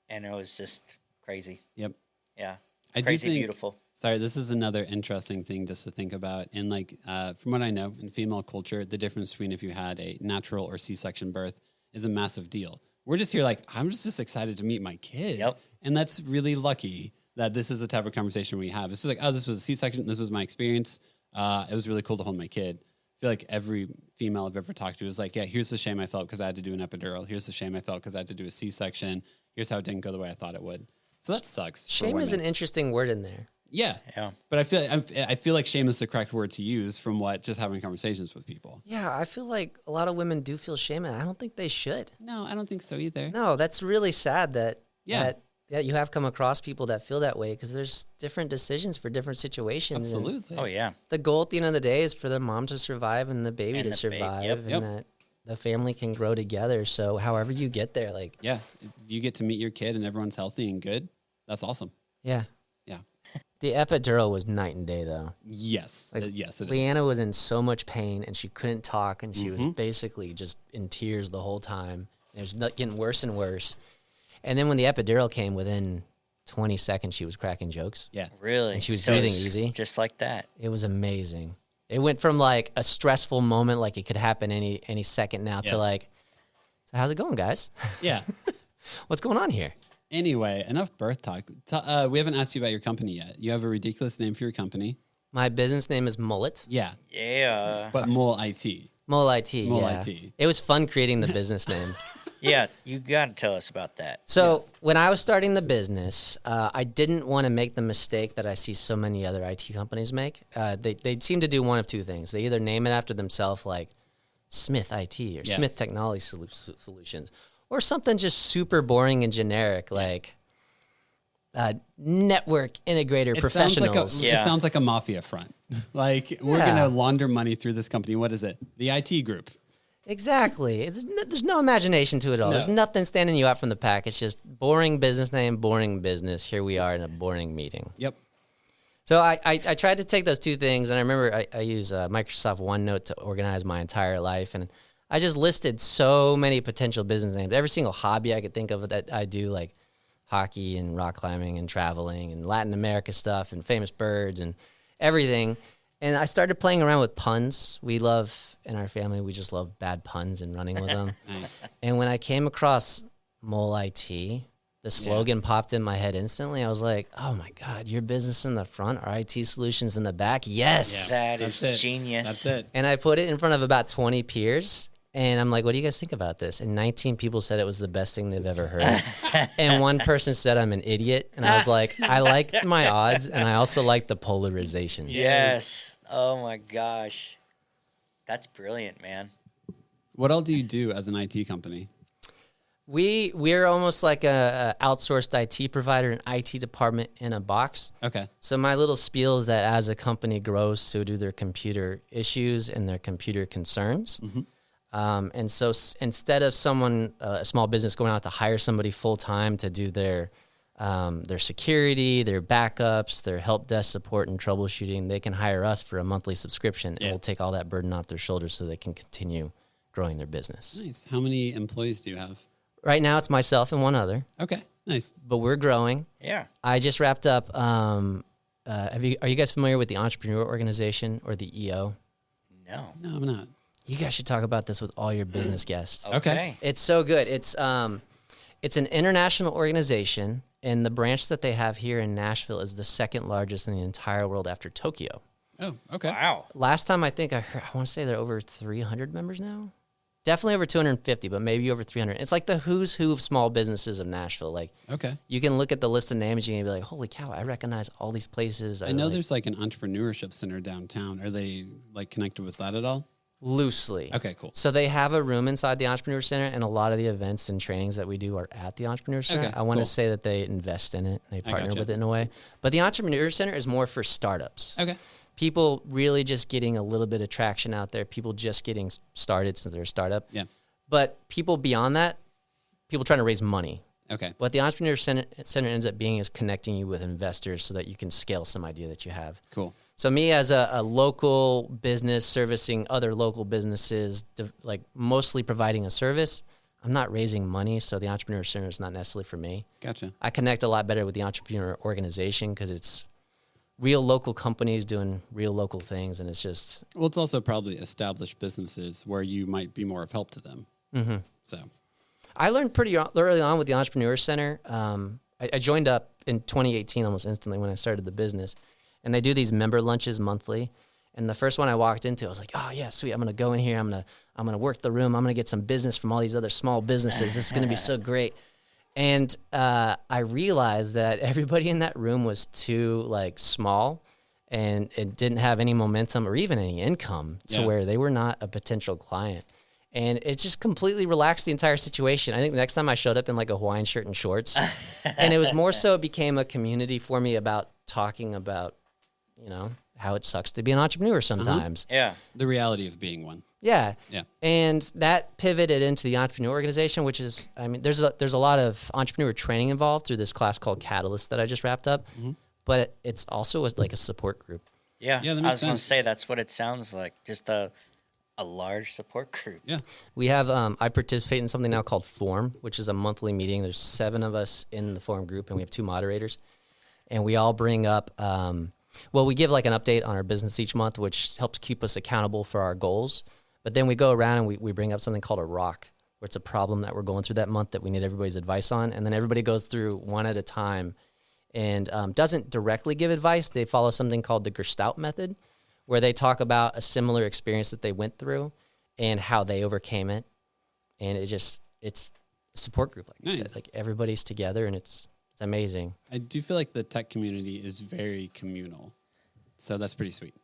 and it was just crazy. Yep. Yeah. I Crazy do think, beautiful. Sorry, this is another interesting thing just to think about. And like, from what I know, in female culture, the difference between if you had a natural or C-section birth is a massive deal. We're just here like, I'm just excited to meet my kid. Yep. And that's really lucky that this is the type of conversation we have. It's just like, oh, this was a C-section. This was my experience. It was really cool to hold my kid. I feel like every female I've ever talked to is like, yeah, here's the shame I felt because I had to do an epidural. Here's the shame I felt because I had to do a C-section. Here's how it didn't go the way I thought it would. So that sucks. for Shame is an women. interesting word in there. Yeah. But I feel like shame is the correct word to use from what just having conversations with people. Yeah, I feel like a lot of women do feel shame, and I don't think they should. No, I don't think so either. No, that's really sad that Yeah. you have come across people that feel that way, because there's different decisions for different situations. and Absolutely. Oh yeah. the goal at the end of the day is for the mom to survive and the baby And to the survive, yep. and Yep. that the family can grow together. So however you get there, like, Yeah. If you get to meet your kid and everyone's healthy and good, that's awesome. yeah. Yeah. The epidural was night and day, though. Yes. Yes, it is. Leanna was in so much pain, and she couldn't talk, and she Mm-hmm. was basically just in tears the whole time. It was getting worse and worse. And then when the epidural came, within 20 seconds, she was cracking jokes. Yeah. Really? And she was So breathing it's easy. just like that. It was amazing. It went from like a stressful moment, like it could happen any second now, to like, so how's it going, guys? Yeah. What's going on here? Anyway, enough birth talk. We haven't asked you about your company yet. You have a ridiculous name for your company. My business name is Mull-It. Yeah. Yeah. But Mull-It. Mull-It, Mull-It. yeah. It was fun creating the business name. Yeah, you got to tell us about that. So when I was starting the business, I didn't want to make the mistake that I see so many other IT companies make. They seem to do one of two things. They either name it after themselves, like Smith IT or Smith Technology Solutions, or something just super boring and generic, like Network Integrator Professionals. It sounds like a mafia front. Like, we're going to launder money through this company. What is it? The IT group. Exactly. There's no imagination to it all. No. There's nothing standing you out from the pack. It's just boring business name, boring business. Here we are in a boring meeting. Yep. So I tried to take those two things, and I remember I use Microsoft OneNote to organize my entire life, and I just listed so many potential business names. Every single hobby I could think of that I do, like hockey and rock climbing and traveling and Latin America stuff and famous birds and everything. And I started playing around with puns. We love, in our family, we just love bad puns and running with them. Nice. And when I came across Mull-It, the slogan popped in my head instantly. I was like, oh my God, your business in the front, our IT solutions in the back? Yes. That is genius. That's it. And I put it in front of about 20 peers. And I'm like, what do you guys think about this? And 19 people said it was the best thing they've ever heard. And one person said I'm an idiot. And I was like, I like my odds, and I also like the polarization. Yes. Oh my gosh. That's brilliant, man. What all do you do as an IT company? We're almost like a outsourced IT provider, an IT department in a box. Okay. So my little spiel is that as a company grows, so do their computer issues and their computer concerns. Mm-hmm. And so instead of a small business going out to hire somebody full time to do their security, their backups, their help desk support and troubleshooting, they can hire us for a monthly subscription, and we'll take all that burden off their shoulders so they can continue growing their business. Nice. How many employees do you have? Right now, it's myself and one other, Okay. Nice. but we're growing. Yeah. I just wrapped up. Are you guys familiar with the Entrepreneur Organization, or the EO? No. No, I'm not. You guys should talk about this with all your business guests. Okay. It's so good. It's an international organization, and the branch that they have here in Nashville is the second largest in the entire world after Tokyo. Oh, okay. Wow. Last time I think I heard, I want to say they're over 300 members now. Definitely over 250, but maybe over 300. It's like the who's who of small businesses of Nashville. Like, Okay. you can look at the list of names and you can be like, holy cow, I recognize all these places. I know there's like an entrepreneurship center downtown. Are they like connected with that at all? Loosely. Okay, cool. So they have a room inside the Entrepreneur Center, and a lot of the events and trainings that we do are at the Entrepreneur Center. Okay, I want cool. to say that they invest in it. They partner gotcha. with it in a way. But the Entrepreneur Center is more for startups. Okay. People really just getting a little bit of traction out there. People just getting started since they're a startup. Yeah. But people beyond that, people trying to raise money. Okay. What the Entrepreneur Center ends up being is connecting you with investors so that you can scale some idea that you have. Cool. So me as a local business servicing other local businesses, like mostly providing a service, I'm not raising money, so the Entrepreneur Center is not necessarily for me. Gotcha. I connect a lot better with the Entrepreneur Organization because it's real local companies doing real local things, and it's just... Well, it's also probably established businesses where you might be more of help to them. Mm-hmm. So I learned pretty early on with the Entrepreneur Center. I joined up in 2018 almost instantly when I started the business, and they do these member lunches monthly. And the first one I walked into, I was like, oh, yeah, sweet. I'm going to go in here. I'm going to work the room. I'm going to get some business from all these other small businesses. This is going to be so great. And I realized that everybody in that room was too like small, and it didn't have any momentum or even any income to where they were not a potential client. And it just completely relaxed the entire situation. I think the next time I showed up in like a Hawaiian shirt and shorts, and it was more so it became a community for me about talking about, how it sucks to be an entrepreneur sometimes. Yeah. the reality of being one. Yeah. Yeah. And that pivoted into the Entrepreneur Organization, which is, there's a lot of entrepreneur training involved through this class called Catalyst that I just wrapped up, but it's also like a support group. Yeah. Yeah, that I makes was going to sense. say that's what it sounds like. Just a a large support group. Yeah. We have, I participate in something now called Form, which is a monthly meeting. There's 7 of us in the Form group, and we have 2 moderators. And we all bring up, we give like an update on our business each month, which helps keep us accountable for our goals. But then we go around and we bring up something called a rock, where it's a problem that we're going through that month that we need everybody's advice on. And then everybody goes through one at a time and doesn't directly give advice. They follow something called the Gestalt method, where they talk about a similar experience that they went through and how they overcame it. And it's a support group, like you said. Like everybody's together, and it's amazing. I do feel like the tech community is very communal. So that's pretty sweet.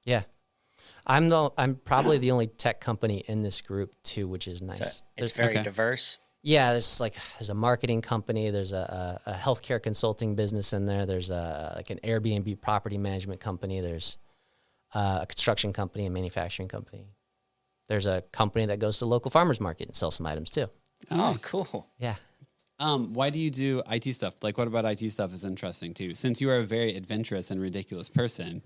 Yeah. I'm probably the only tech company in this group too, which is nice. So it's very diverse. Yeah, there's a marketing company, there's a healthcare consulting business in there, there's like an Airbnb property management company, there's a construction company, a manufacturing company. There's a company that goes to the local farmers market and sells some items too. Oh, nice. Cool. Yeah. Why do you do IT stuff? Like, what about IT stuff is interesting too? Since you are a very adventurous and ridiculous person,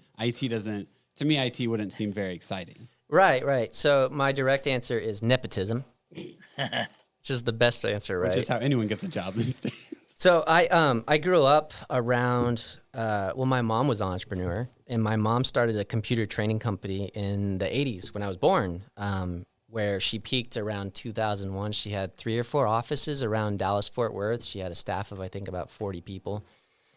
to me, IT wouldn't seem very exciting. Right. So my direct answer is nepotism, which is the best answer, right? Which is how anyone gets a job these days. So I grew up around, my mom was an entrepreneur, and my mom started a computer training company in the 80s when I was born, where she peaked around 2001. She had 3 or 4 offices around Dallas-Fort Worth. She had a staff of, I think, about 40 people.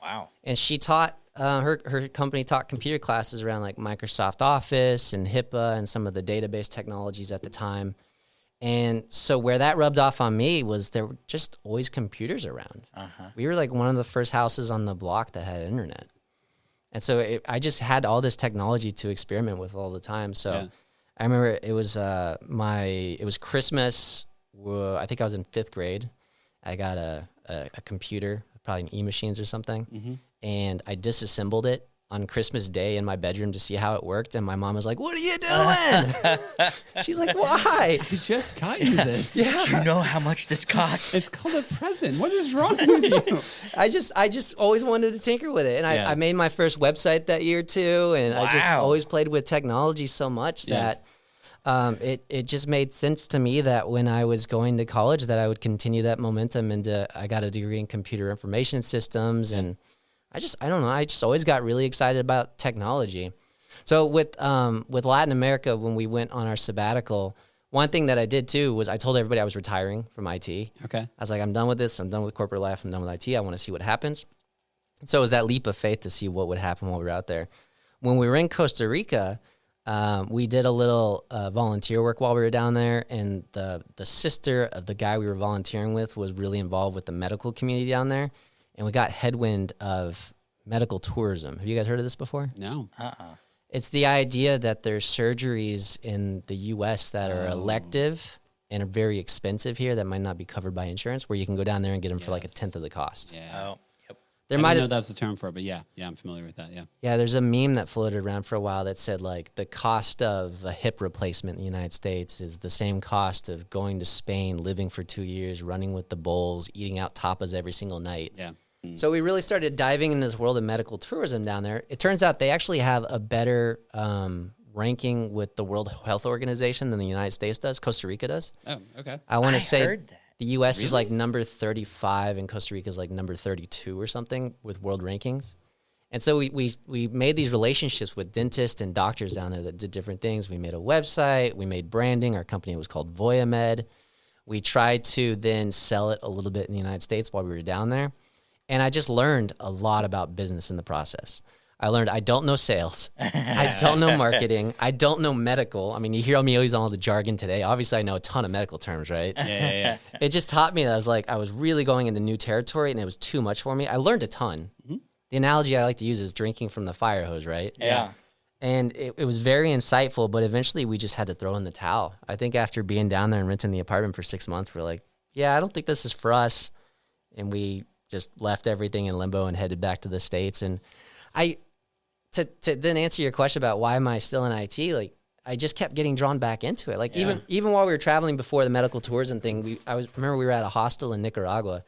Wow. And she taught, her company taught computer classes around like Microsoft Office and HIPAA and some of the database technologies at the time. And so where that rubbed off on me was there were just always computers around. We were like one of the first houses on the block that had internet. And so I just had all this technology to experiment with all the time. So yeah. I remember it was Christmas. I think I was in 5th grade. I got a computer, probably an E-Machines or something, and I disassembled it on Christmas Day in my bedroom to see how it worked, and my mom was like, "What are you doing?" She's like, "Why? I just got you this." Yeah. Do you know how much this costs? It's called a present. What is wrong with you? I just always wanted to tinker with it, and I made my first website that year too, and I just always played with technology so much that it just made sense to me that when I was going to college that I would continue that momentum into. I got a degree in computer information systems, and I don't know. I just always got really excited about technology. So with Latin America, when we went on our sabbatical, one thing that I did too was I told everybody I was retiring from IT. Okay. I was like, I'm done with this. I'm done with corporate life. I'm done with IT. I want to see what happens. And so it was that leap of faith to see what would happen while we were out there. When we were in Costa Rica, we did a little volunteer work while we were down there, and the sister of the guy we were volunteering with was really involved with the medical community down there. And we got headwind of medical tourism. Have you guys heard of this before? No. It's the idea that there's surgeries in the U.S. that are elective and are very expensive here that might not be covered by insurance, where you can go down there and get them for like 1/10 of the cost. Yeah. Oh, yep. I didn't know that's the term for it, but yeah, I'm familiar with that, yeah. Yeah, there's a meme that floated around for a while that said, like, the cost of a hip replacement in the United States is the same cost of going to Spain, living for 2 years, running with the bulls, eating out tapas every single night. Yeah. So we really started diving into this world of medical tourism down there. It turns out they actually have a better ranking with the World Health Organization than the United States does. Costa Rica does. Oh, okay. I want to say heard that. The U.S. is like number 35 and Costa Rica is like number 32 or something with world rankings. And so we made these relationships with dentists and doctors down there that did different things. We made a website. We made branding. Our company was called Voyamed. We tried to then sell it a little bit in the United States while we were down there. And I just learned a lot about business in the process. I learned I don't know sales. I don't know marketing. I don't know medical. I mean, you hear me always on all the jargon today. Obviously, I know a ton of medical terms, right? Yeah. It just taught me that I was really going into new territory, and it was too much for me. I learned a ton. Mm-hmm. The analogy I like to use is drinking from the fire hose, right? Yeah. And it was very insightful, but eventually we just had to throw in the towel. I think after being down there and renting the apartment for 6 months, we're like, yeah, I don't think this is for us. And we just left everything in limbo and headed back to the States. And to then answer your question about why am I still in IT, like I just kept getting drawn back into it. Like even while we were traveling before the medical tourism thing, I remember we were at a hostel in Nicaragua,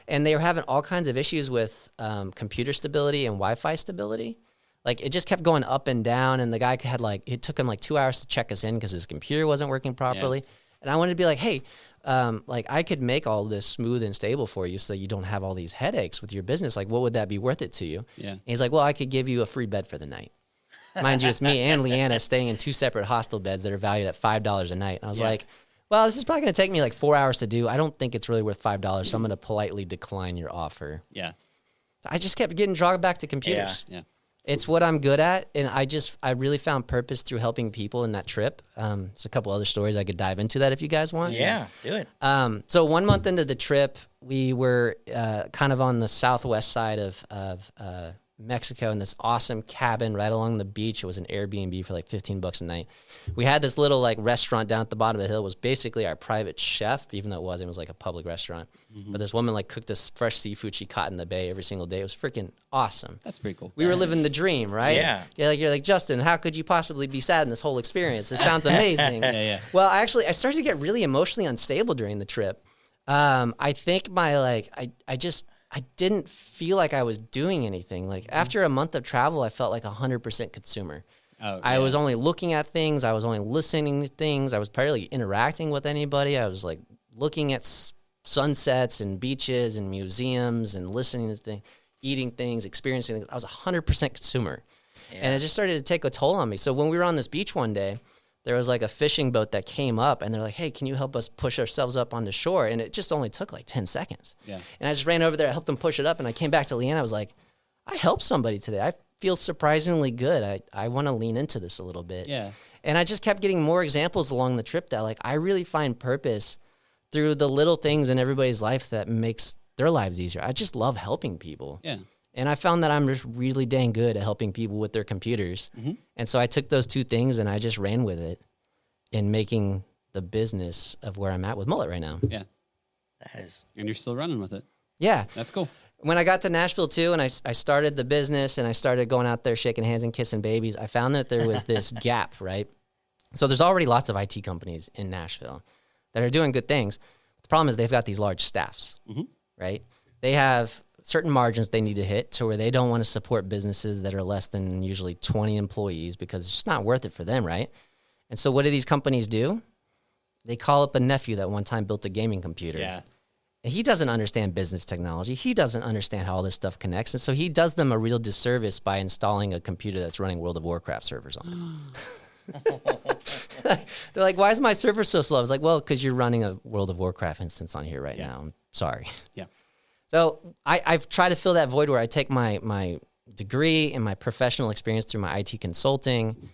and they were having all kinds of issues with computer stability and Wi-Fi stability. Like, it just kept going up and down, and the guy had, like, it took him, like, 2 hours to check us in because his computer wasn't working properly. Yeah. And I wanted to be like, hey, like, I could make all this smooth and stable for you so you don't have all these headaches with your business. Like, what would that be worth it to you? Yeah. And he's like, well, I could give you a free bed for the night. Mind you, it's me and Leanna staying in 2 separate hostel beds that are valued at $5 a night. And I was like, well, this is probably going to take me like 4 hours to do. I don't think it's really worth $5, so I'm going to politely decline your offer. Yeah. So I just kept getting dragged back to computers. Yeah. It's what I'm good at, and I really found purpose through helping people in that trip. There's a couple other stories I could dive into that if you guys want. Yeah, do it. So 1 month into the trip, we were kind of on the southwest side of Mexico in this awesome cabin right along the beach. It was an Airbnb for like $15 a night. We had this little like restaurant down at the bottom of the hill. It was basically our private chef, even though it was like a public restaurant. Mm-hmm. But this woman like cooked us fresh seafood she caught in the bay every single day. It was freaking awesome. That's pretty cool. We were living the dream, right? Yeah. You're like, Justin, how could you possibly be sad in this whole experience? It sounds amazing. Yeah. Well, I started to get really emotionally unstable during the trip. I think I didn't feel like I was doing anything. Like after a month of travel, I felt like 100% consumer. Oh, I was only looking at things. I was only listening to things. I was barely interacting with anybody. I was like looking at sunsets and beaches and museums and listening to things, eating things, experiencing things. I was 100% consumer. Yeah. And it just started to take a toll on me. So when we were on this beach one day, there was like a fishing boat that came up and they're like, hey, can you help us push ourselves up onto shore? And it just only took like 10 seconds. Yeah. And I just ran over there, I helped them push it up. And I came back to Leanne. I was like, I helped somebody today. I feel surprisingly good. I want to lean into this a little bit. Yeah. And I just kept getting more examples along the trip that like, I really find purpose through the little things in everybody's life that makes their lives easier. I just love helping people. Yeah. And I found that I'm just really dang good at helping people with their computers. Mm-hmm. And so I took those two things and I just ran with it in making the business of where I'm at with Mull-It right now. Yeah. And you're still running with it. Yeah. That's cool. When I got to Nashville too, and I started the business and I started going out there shaking hands and kissing babies, I found that there was this gap, right? So there's already lots of IT companies in Nashville that are doing good things. The problem is they've got these large staffs, right? They have certain margins they need to hit to where they don't want to support businesses that are less than usually 20 employees because it's just not worth it for them, right? And so what do these companies do? They call up a nephew that one time built a gaming computer. Yeah. And he doesn't understand business technology. He doesn't understand how all this stuff connects. And so he does them a real disservice by installing a computer that's running World of Warcraft servers on it. They're like, why is my server so slow? I was like, well, because you're running a World of Warcraft instance on here right now. I'm sorry. Yeah. So I've tried to fill that void where I take my degree and my professional experience through my IT consulting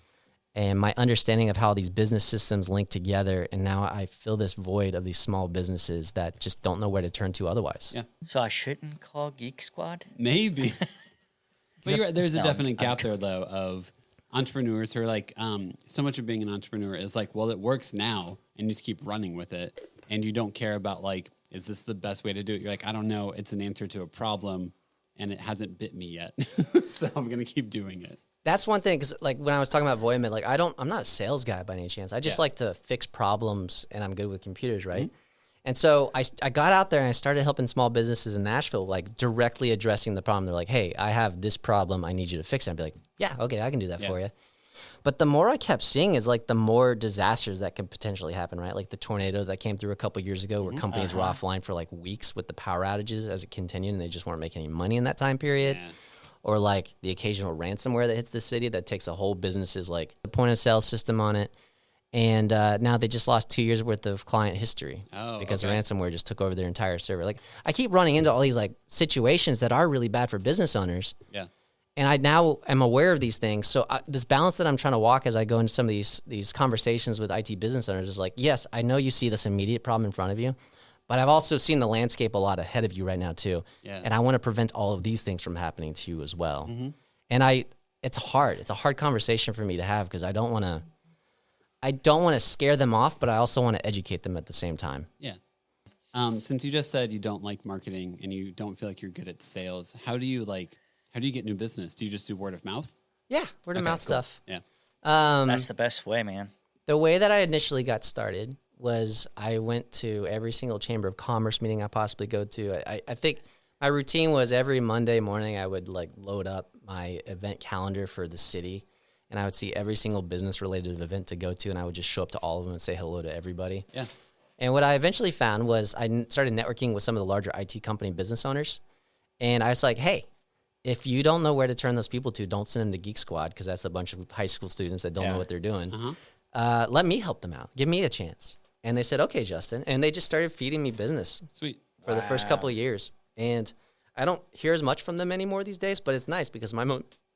and my understanding of how these business systems link together. And now I fill this void of these small businesses that just don't know where to turn to otherwise. Yeah. So I shouldn't call Geek Squad? Maybe. But there's a definite gap there, though, of entrepreneurs who are like, so much of being an entrepreneur is like, well, it works now, and you just keep running with it. And you don't care about, like, is this the best way to do it? You're like, I don't know. It's an answer to a problem, and it hasn't bit me yet. So I'm going to keep doing it. That's one thing, because like when I was talking about Voidman, like I'm not a sales guy by any chance. I just like to fix problems, and I'm good with computers, right? Mm-hmm. And so I got out there and I started helping small businesses in Nashville, like directly addressing the problem. They're like, hey, I have this problem. I need you to fix it. I'd be like, yeah, okay, I can do that for you. But the more I kept seeing is like the more disasters that could potentially happen, right? Like the tornado that came through a couple years ago where companies were offline for like weeks with the power outages as it continued and they just weren't making any money in that time period. Yeah. Or like the occasional ransomware that hits the city that takes a whole business's like the point of sale system on it. And now they just lost 2 years worth of client history because the ransomware just took over their entire server. Like I keep running into all these like situations that are really bad for business owners. Yeah. And I now am aware of these things. So this balance that I'm trying to walk as I go into some of these conversations with IT business owners is like, yes, I know you see this immediate problem in front of you, but I've also seen the landscape a lot ahead of you right now too. Yeah. And I want to prevent all of these things from happening to you as well. Mm-hmm. And it's hard. It's a hard conversation for me to have because I don't want to scare them off, but I also want to educate them at the same time. Yeah. Since you just said you don't like marketing and you don't feel like you're good at sales, how do you get new business? Do you just do word of mouth? Yeah, word of mouth stuff. Yeah. That's the best way, man. The way that I initially got started was I went to every single chamber of commerce meeting I possibly go to. I think my routine was every Monday morning I would like load up my event calendar for the city, and I would see every single business-related event to go to, and I would just show up to all of them and say hello to everybody. Yeah. And what I eventually found was I started networking with some of the larger IT company business owners, and I was like, hey, if you don't know where to turn those people to, don't send them to Geek Squad, because that's a bunch of high school students that don't know what they're doing. Let me help them out. Give me a chance. And they said, okay, Justin. And they just started feeding me business. Sweet. For the first couple of years. And I don't hear as much from them anymore these days, but it's nice because my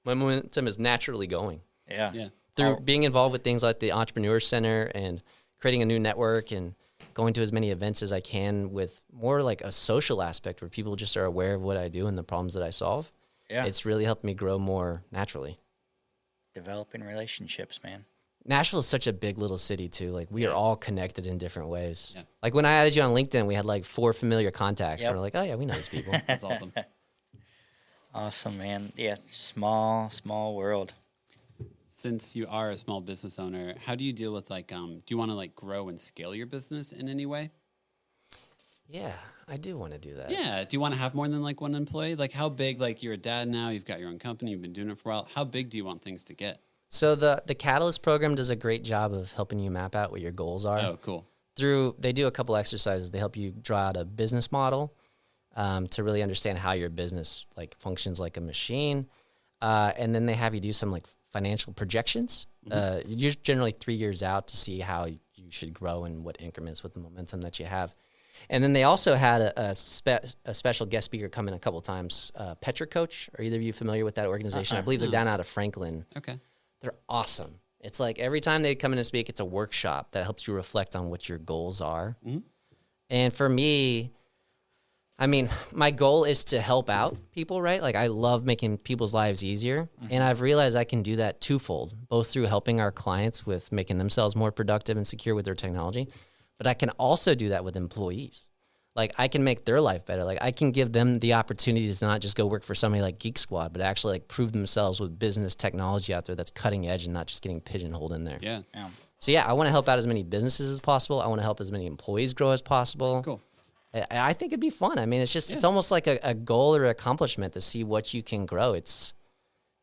momentum is naturally going. Yeah. Through being involved with things like the Entrepreneur Center and creating a new network and going to as many events as I can with more like a social aspect where people just are aware of what I do and the problems that I solve. Yeah. It's really helped me grow more naturally. Developing relationships, man. Nashville is such a big little city too. Like we are all connected in different ways. Yeah. Like when I added you on LinkedIn, we had like 4 familiar contacts. And we're like, oh yeah, we know these people. That's awesome. Awesome, man. Yeah, small world. Since you are a small business owner, how do you deal with like, do you want to like grow and scale your business in any way? Yeah, I do want to do that. Yeah. Do you want to have more than like one employee? Like how big, like you're a dad now, you've got your own company, you've been doing it for a while. How big do you want things to get? So the Catalyst program does a great job of helping you map out what your goals are. Oh, cool. They do a couple exercises. They help you draw out a business model to really understand how your business like functions like a machine. And then they have you do some like financial projections. You're generally 3 years out to see how you should grow and what increments with the momentum that you have. And then they also had a special guest speaker come in a couple times, Petra Coach. Are either of you familiar with that organization? I believe they're down out of Franklin. Okay. They're awesome. It's like every time they come in and speak, it's a workshop that helps you reflect on what your goals are. And for me, I mean, my goal is to help out people, right? Like I love making people's lives easier. And I've realized I can do that twofold, both through helping our clients with making themselves more productive and secure with their technology, but I can also do that with employees. Like I can make their life better. Like I can give them the opportunity to not just go work for somebody like Geek Squad, but actually like prove themselves with business technology out there that's cutting edge and not just getting pigeonholed in there. Yeah. So yeah, I want to help out as many businesses as possible. I want to help as many employees grow as possible. Cool. I think it'd be fun. I mean, it's just, it's almost like a goal or accomplishment to see what you can grow. It's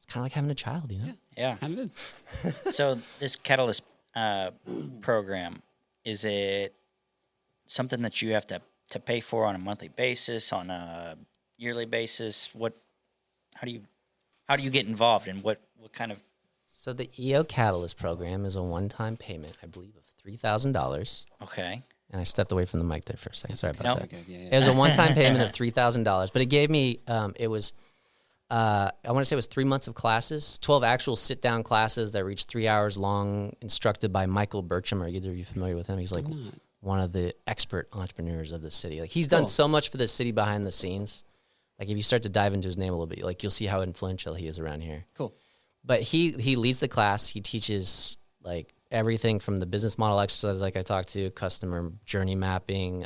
kind of like having a child, you know? Yeah. Kind of is. So this Catalyst program, is it something that you have to pay for on a monthly basis, on a yearly basis? How do you get involved, and what kind of? So the EO Catalyst program is a one-time payment, I believe, of $3,000. Okay. And I stepped away from the mic there for a second. Sorry about that. Okay. Yeah. It was a one-time payment of $3,000, but it gave me, it was, I want to say it was 3 months of classes, 12 actual sit-down classes that reached 3 hours long, instructed by Michael Bircham. Are either of you familiar with him? He's like one of the expert entrepreneurs of the city. Like he's done so much for the city behind the scenes. Like if you start to dive into his name a little bit, like you'll see how influential he is around here. Cool. But he leads the class. He teaches like everything from the business model exercises like I talked to, customer journey mapping,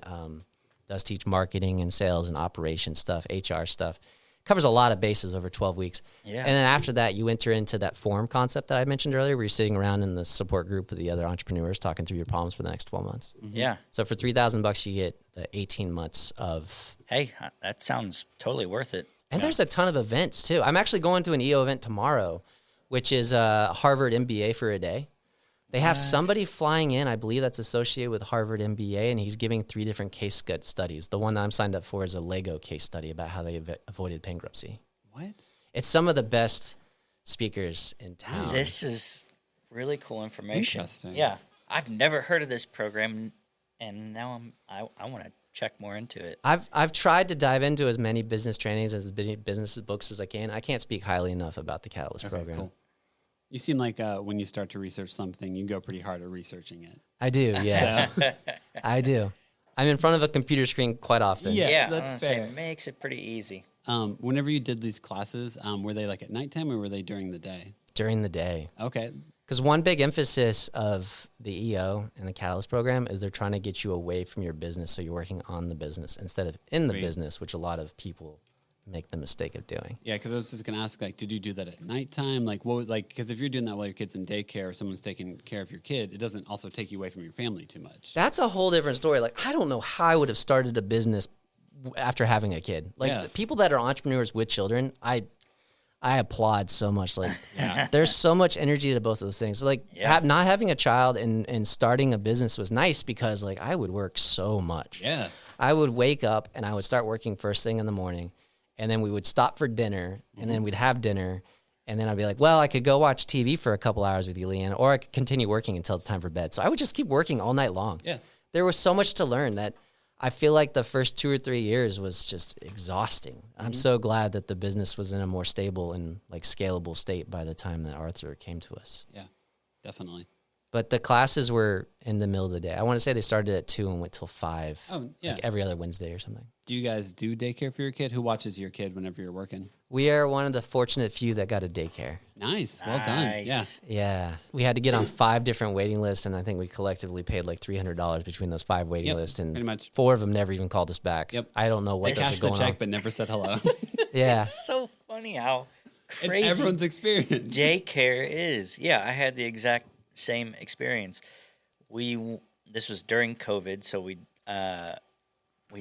does teach marketing and sales and operation stuff, HR stuff. Covers a lot of bases over 12 weeks. Yeah. And then after that, you enter into that forum concept that I mentioned earlier, where you're sitting around in the support group with the other entrepreneurs talking through your problems for the next 12 months. Yeah. So for $3,000, you get the 18 months of... Hey, that sounds totally worth it. And there's a ton of events, too. I'm actually going to an EO event tomorrow, which is a Harvard MBA for a day. They have somebody flying in, I believe that's associated with Harvard MBA, and he's giving 3 different case studies. The one that I'm signed up for is a Lego case study about how they avoided bankruptcy. What? It's some of the best speakers in town. This is really cool information. Interesting. Yeah. I've never heard of this program, and now I want to check more into it. I've tried to dive into as many business trainings, as many business books as I can. I can't speak highly enough about the Catalyst program. Cool. You seem like when you start to research something, you go pretty hard at researching it. I do, yeah. I do. I'm in front of a computer screen quite often. Yeah, that's fair. It makes it pretty easy. Whenever you did these classes, were they like at nighttime or were they during the day? During the day. Okay. Because one big emphasis of the EO and the Catalyst program is they're trying to get you away from your business, so you're working on the business instead of in the business, which a lot of people make the mistake of doing. Yeah, because I was just going to ask, like, did you do that at nighttime? Like, what? Like, because if you're doing that while your kid's in daycare or someone's taking care of your kid, it doesn't also take you away from your family too much. That's a whole different story. Like, I don't know how I would have started a business after having a kid. Like, the people that are entrepreneurs with children, I I applaud so much. Like, Yeah. there's so much energy to both of those things. Like, Yeah. not having a child and starting a business was nice because, like, I would work so much. Yeah. I would wake up and I would start working first thing in the morning, and then we would stop for dinner, and then we'd have dinner, and then I'd be like, well, I could go watch TV for a couple hours with you, Leanne, or I could continue working until it's time for bed. So I would just keep working all night long. Yeah. There was so much to learn that I feel like the first 2 or 3 years was just exhausting. I'm so glad that the business was in a more stable and like scalable state by the time that Arthur came to us. Yeah. Definitely. But the classes were in the middle of the day. I want to say they started at 2 and went till 5. Oh, yeah. Like every other Wednesday or something. Do you guys do daycare for your kid? Who watches your kid whenever you're working? We are one of the fortunate few that got a daycare. Nice. Well done. Yeah. Yeah. We had to get on 5 different waiting lists, and I think we collectively paid like $300 between those 5 waiting Yep, lists, and pretty much. 4 of them never even called us back. Yep. I don't know what They that's cashed the going check on. but never said hello. Yeah. So funny how crazy It's everyone's experience. daycare is. Yeah, I had the exact same experience. This was during COVID, so we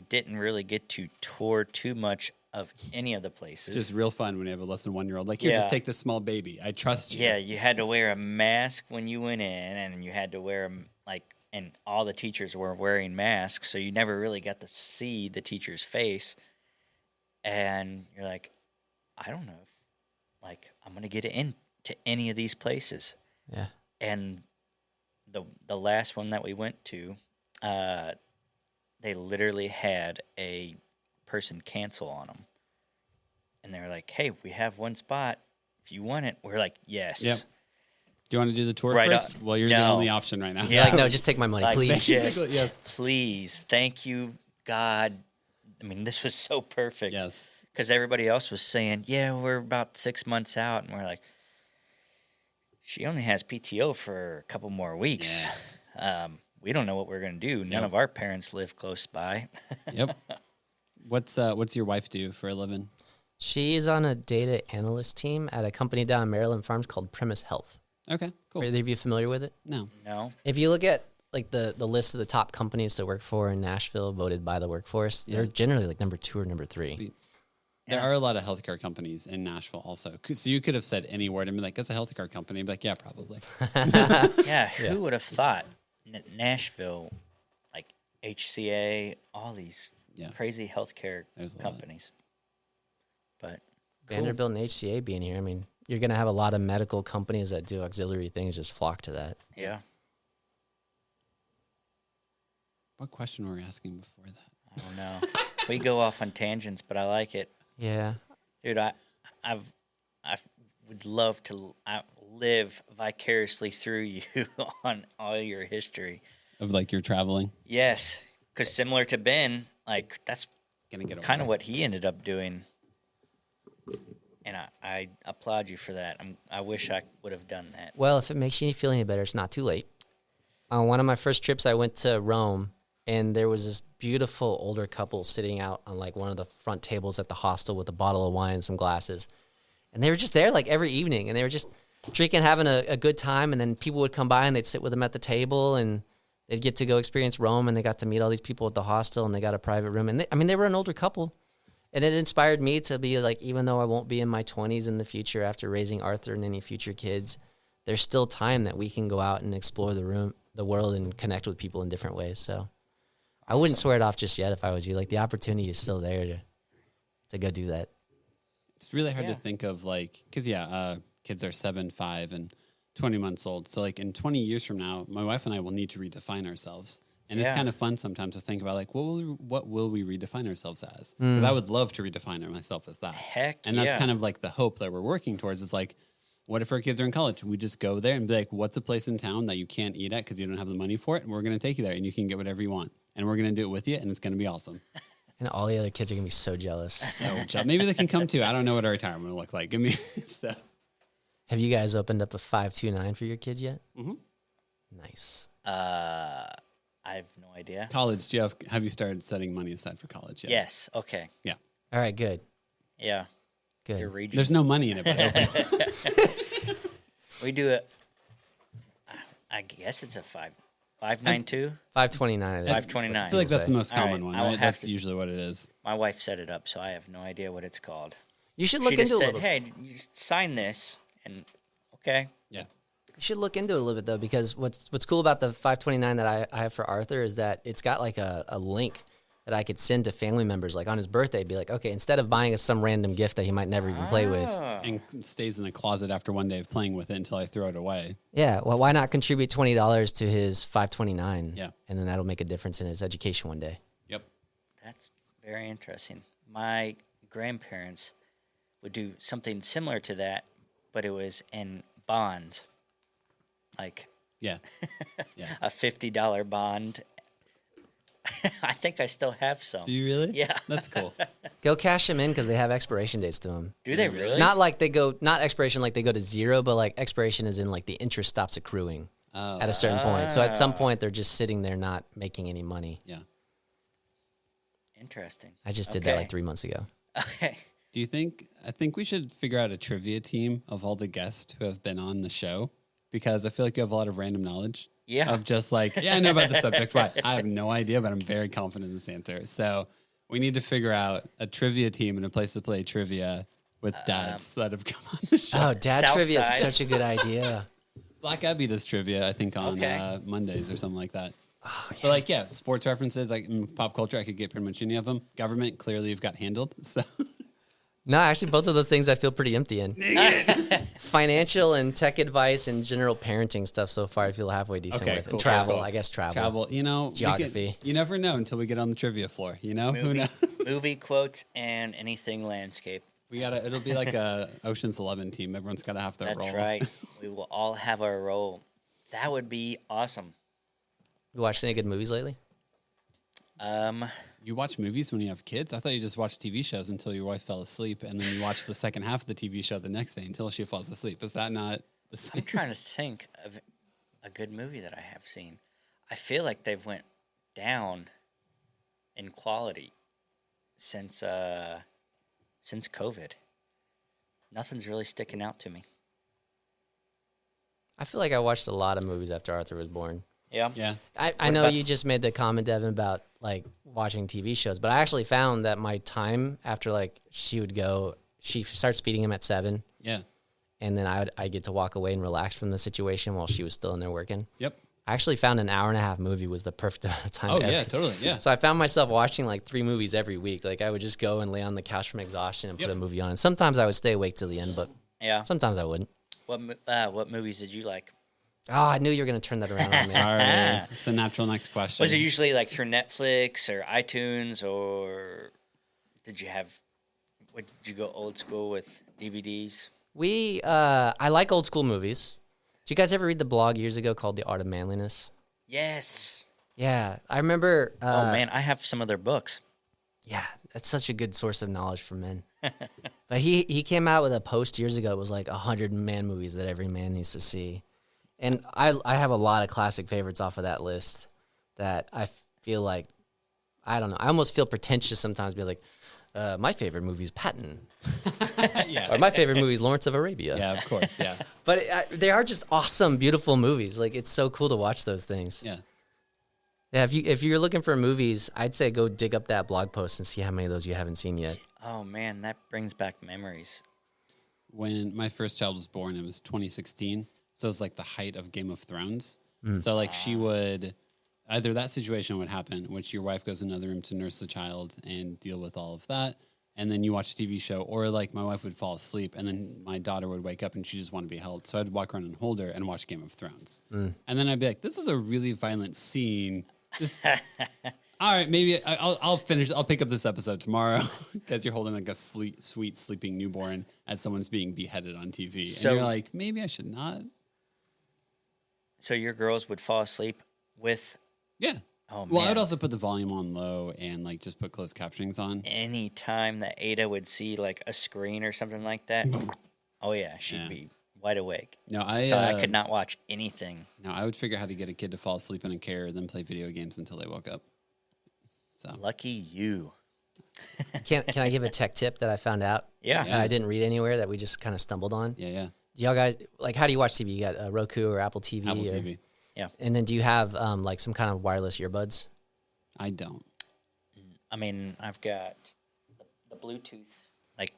didn't really get to tour too much of any of the places. It's just real fun when you have a less than 1-year-old. Like, here, Yeah. just take this small baby. I trust you. Yeah, you had to wear a mask when you went in, and you had to wear and all the teachers were wearing masks, so you never really got to see the teacher's face. And you're like, I don't know if, like, I'm gonna get into any of these places. Yeah. And the last one that we went to, they literally had a person cancel on them, and they're like, "Hey, we have one spot. If you want it," we're like, "Yes." Yep. Do you want to do the tour Right first? up. Well, you're the No. only option right now. You're like, no, just take my money, Like, please. just, Yes. please, thank you, God. I mean, this was so perfect. Yes. Because everybody else was saying, "Yeah, we're about 6 months out," and we're like, "She only has PTO for a couple more weeks. We don't know what we're gonna do. None Yep. of our parents live close by." Yep. What's your wife do for a living? She is on a data analyst team at a company down in Maryland Farms called Premise Health. Okay, cool. Are either of you familiar with it? No. No. If you look at like the list of the top companies to work for in Nashville, voted by the workforce, they're generally like number 2 or number 3. Sweet. There are a lot of healthcare companies in Nashville also. So you could have said any word and be like, that's a healthcare company. I'd be like, yeah, probably. Yeah, who would have thought Nashville, like HCA, all these crazy healthcare There's a lot. companies. But cool. Vanderbilt and HCA being here, I mean, you're going to have a lot of medical companies that do auxiliary things just flock to that. Yeah, What question were we asking before that? I don't know. We go off on tangents, but I like it. Yeah. Dude, I would love to live vicariously through you on all your history. Of like you're traveling? Yes, because similar to Ben, like that's Gonna get over kind of it. what he ended up doing, and I applaud you for that. I wish I would have done that. Well, if it makes you feel any better, it's not too late. On one of my first trips, I went to Rome, and there was this beautiful older couple sitting out on like one of the front tables at the hostel with a bottle of wine and some glasses. And they were just there like every evening, and they were just drinking, having a good time. And then people would come by and they'd sit with them at the table, and they'd get to go experience Rome, and they got to meet all these people at the hostel, and they got a private room. And they were an older couple. And it inspired me to be like, even though I won't be in my 20s in the future after raising Arthur and any future kids, there's still time that we can go out and explore the world and connect with people in different ways. So I wouldn't swear it off just yet if I was you. Like, the opportunity is still there to go do that. It's really hard Yeah. to think of like, because kids are 7, 5, and 20 months old. So like in 20 years from now, my wife and I will need to redefine ourselves. And it's Yeah. kind of fun sometimes to think about like, what will we redefine ourselves as? Because I would love to redefine myself as that. Heck And that's yeah. kind of like the hope that we're working towards is like, what if our kids are in college? We just go there and be like, what's a place in town that you can't eat at because you don't have the money for it? And we're going to take you there and you can get whatever you want. And we're going to do it with you and it's going to be awesome. And all the other kids are going to be so jealous. So maybe they can come too. I don't know what our retirement will look like. Give me stuff. Have you guys opened up a 529 for your kids yet? Mhm. Nice. I have no idea. College, have you started setting money aside for college yet? Yes. Okay. Yeah. All right, good. Yeah. Good. Your region. There's no money in it, but I open. We do it. I guess it's a 592. 529. I think. 529. I feel like that's the most All right, common one, I will right? have That's to- usually what it is. My wife set it up, so I have no idea what it's called. You should look She just into it a said, little. "Hey, you just sign this," and okay. Yeah. You should look into it a little bit though, because what's cool about the 529 that I have for Arthur is that it's got like a link that I could send to family members, like on his birthday. Be like, okay, instead of buying us some random gift that he might never even play with. And stays in a closet after one day of playing with it until I throw it away. Yeah, well, why not contribute $20 to his 529? Yeah. And then that'll make a difference in his education one day. Yep. That's very interesting. My grandparents would do something similar to that, but it was in bonds, like Yeah. Yeah. a $50 bond. I think I still have some. Do you really? Yeah. That's cool. Go cash them in because they have expiration dates to them. Do they really? Not like they go, not expiration like they go to zero, but like expiration is in like the interest stops accruing at a certain point. So at some point they're just sitting there not making any money. Yeah. Interesting. I just did that like 3 months ago. Okay. Do you think, I think we should figure out a trivia team of all the guests who have been on the show, because I feel like you have a lot of random knowledge. Yeah. Of just like, yeah, I know about the subject, but I have no idea, but I'm very confident in this answer. So we need to figure out a trivia team and a place to play trivia with dads that have come on the show. Oh, dad South trivia is side. such a good idea. Black Abbey does trivia, I think, on Okay. Mondays or something like that. Oh, yeah. But like, yeah, sports references, like in pop culture, I could get pretty much any of them. Government, clearly you've got handled. So No, actually, both of those things I feel pretty empty in. Financial and tech advice and general parenting stuff so far I feel halfway decent Okay, with. cool, And travel, cool. I guess travel. travel, you know, we Geography. you never know until we get on the trivia floor, you know? Who knows? Movie quotes and anything landscape. It'll be like a Ocean's 11 team. Everyone's got to have their That's role. right. We will all have our role. That would be awesome. You watched any good movies lately? You watch movies when you have kids? I thought you just watched TV shows until your wife fell asleep, and then you watch the second half of the TV show the next day until she falls asleep. Is that not the same? I'm trying to think of a good movie that I have seen. I feel like they've went down in quality since COVID. Nothing's really sticking out to me. I feel like I watched a lot of movies after Arthur was born. Yeah. Yeah. I know you just made the comment, Devin, about like watching TV shows, but I actually found that my time after like she starts feeding him at 7, Yeah. and then I get to walk away and relax from the situation while she was still in there working. Yep. I actually found an hour-and-a-half movie was the perfect amount of time. Oh, ever. yeah, totally. Yeah. So I found myself watching like 3 movies every week. Like I would just go and lay on the couch from exhaustion and put a movie on. And sometimes I would stay awake till the end, but Yeah. sometimes I wouldn't. What movies did you like? Oh, I knew you were going to turn that around on me. Sorry. It's the natural next question. Was it usually like through Netflix or iTunes, or did you go old school with DVDs? I like old school movies. Did you guys ever read the blog years ago called The Art of Manliness? Yes. Yeah, I remember. Oh man, I have some of their books. Yeah, that's such a good source of knowledge for men. But he came out with a post years ago. It was like 100 man movies that every man needs to see. And I have a lot of classic favorites off of that list that I feel like, I don't know, I almost feel pretentious sometimes, be like, my favorite movie is Patton. Yeah. Or my favorite movie is Lawrence of Arabia. Yeah, of course. Yeah. But they are just awesome, beautiful movies. Like, it's so cool to watch those things. Yeah. Yeah, if you're looking for movies, I'd say go dig up that blog post and see how many of those you haven't seen yet. Oh man, that brings back memories. When my first child was born, it was 2016. So it was like the height of Game of Thrones. So like she would, either that situation would happen, which your wife goes in another room to nurse the child and deal with all of that. And then you watch a TV show, or like my wife would fall asleep and then my daughter would wake up and she just want to be held. So I'd walk around and hold her and watch Game of Thrones. And then I'd be like, this is a really violent scene. This, all right, maybe I'll finish. I'll pick up this episode tomorrow because you're holding like a sweet sleeping newborn as someone's being beheaded on TV. So- and you're like, maybe I should not. So your girls would fall asleep with Yeah. Oh, Well, I man. would also put the volume on low and like just put closed captionings on. any time that Ada would see like a screen or something like that. Oh yeah, she'd Yeah. be wide awake. No, So I could not watch anything. No, I would figure out how to get a kid to fall asleep in a carrier, then play video games until they woke up. So Lucky you. Can I give a tech tip that I found out? Yeah. I didn't read anywhere that we just kind of stumbled on. yeah, Y'all guys, like, how do you watch TV? You got Roku or Apple TV? Apple or- TV. And then do you have like some kind of wireless earbuds? I don't. I mean, I've got the Bluetooth, like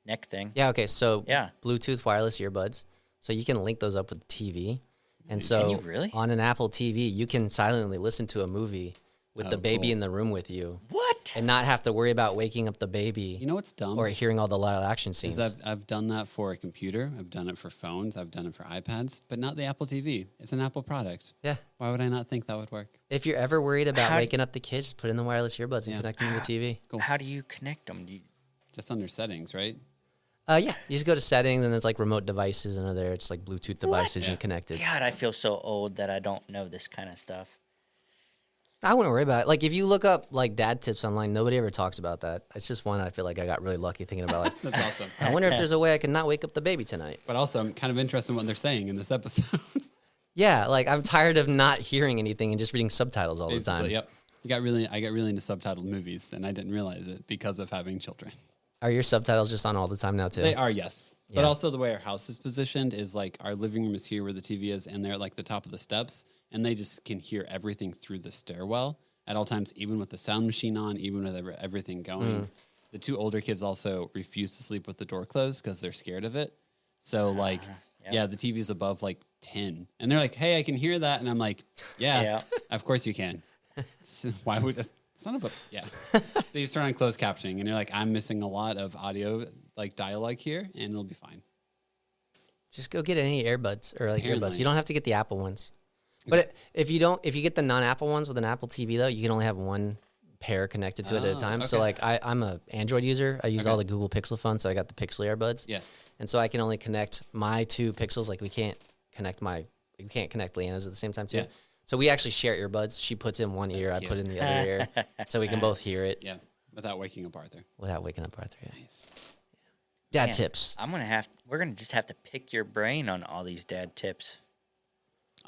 neck thing. Yeah, okay, so Yeah. Bluetooth wireless earbuds. So you can link those up with the TV. And Can so you really? on an Apple TV, you can silently listen to a movie with the baby cool. in the room with you. What? And not have to worry about waking up the baby You know what's dumb? or hearing all the loud action scenes. Is I've done that for a computer. I've done it for phones. I've done it for iPads, but not the Apple TV. It's an Apple product. Yeah. Why would I not think that would work? If you're ever worried about How- waking up the kids, just put in the wireless earbuds and Yeah. connect them to the TV. Cool. How do you connect them? Do you, Just under settings, right? Yeah, you just go to settings and there's like remote devices under there. It's like Bluetooth devices Yeah. and connected. God, I feel so old that I don't know this kind of stuff. I wouldn't worry about it. Like if you look up like dad tips online, nobody ever talks about that. It's just one I feel like I got really lucky thinking about. Like, That's awesome. I wonder if there's a way I can not wake up the baby tonight. But also, I'm kind of interested in what they're saying in this episode. Yeah, like I'm tired of not hearing anything and just reading subtitles all the time. Basically, yep. I got really into subtitled movies, and I didn't realize it because of having children. Are your subtitles just on all the time now too? They are, yes. But Yeah. also the way our house is positioned is like our living room is here where the TV is, and they're at like the top of the steps, and they just can hear everything through the stairwell at all times, even with the sound machine on, even with everything going. The two older kids also refuse to sleep with the door closed because they're scared of it. So like, yeah, the TV's above like 10, and they're like, "Hey, I can hear that," and I'm like, "Yeah, Yeah. of course you can." So why would son of a yeah? So you turn on closed captioning, and you're like, "I'm missing a lot of audio, like dialogue here, and it'll be fine." Just go get any earbuds or like earbuds. Apparently. You don't have to get the Apple ones. But if you get the non-Apple ones with an Apple TV though, you can only have one pair connected to it at a Oh, time. So okay. like I'm a Android user. I use Okay. all the Google Pixel phones, so I got the Pixel earbuds. Yeah. And so I can only connect my two Pixels. Like we can't connect Leanna's at the same time too. Yeah. So we actually share earbuds. She puts in one ear, I cute. put in the other ear, so we can both hear it Yeah, without waking up Arthur. without waking up Arthur. Yeah. Nice. Dad Man, tips. we're gonna just have to pick your brain on all these dad tips.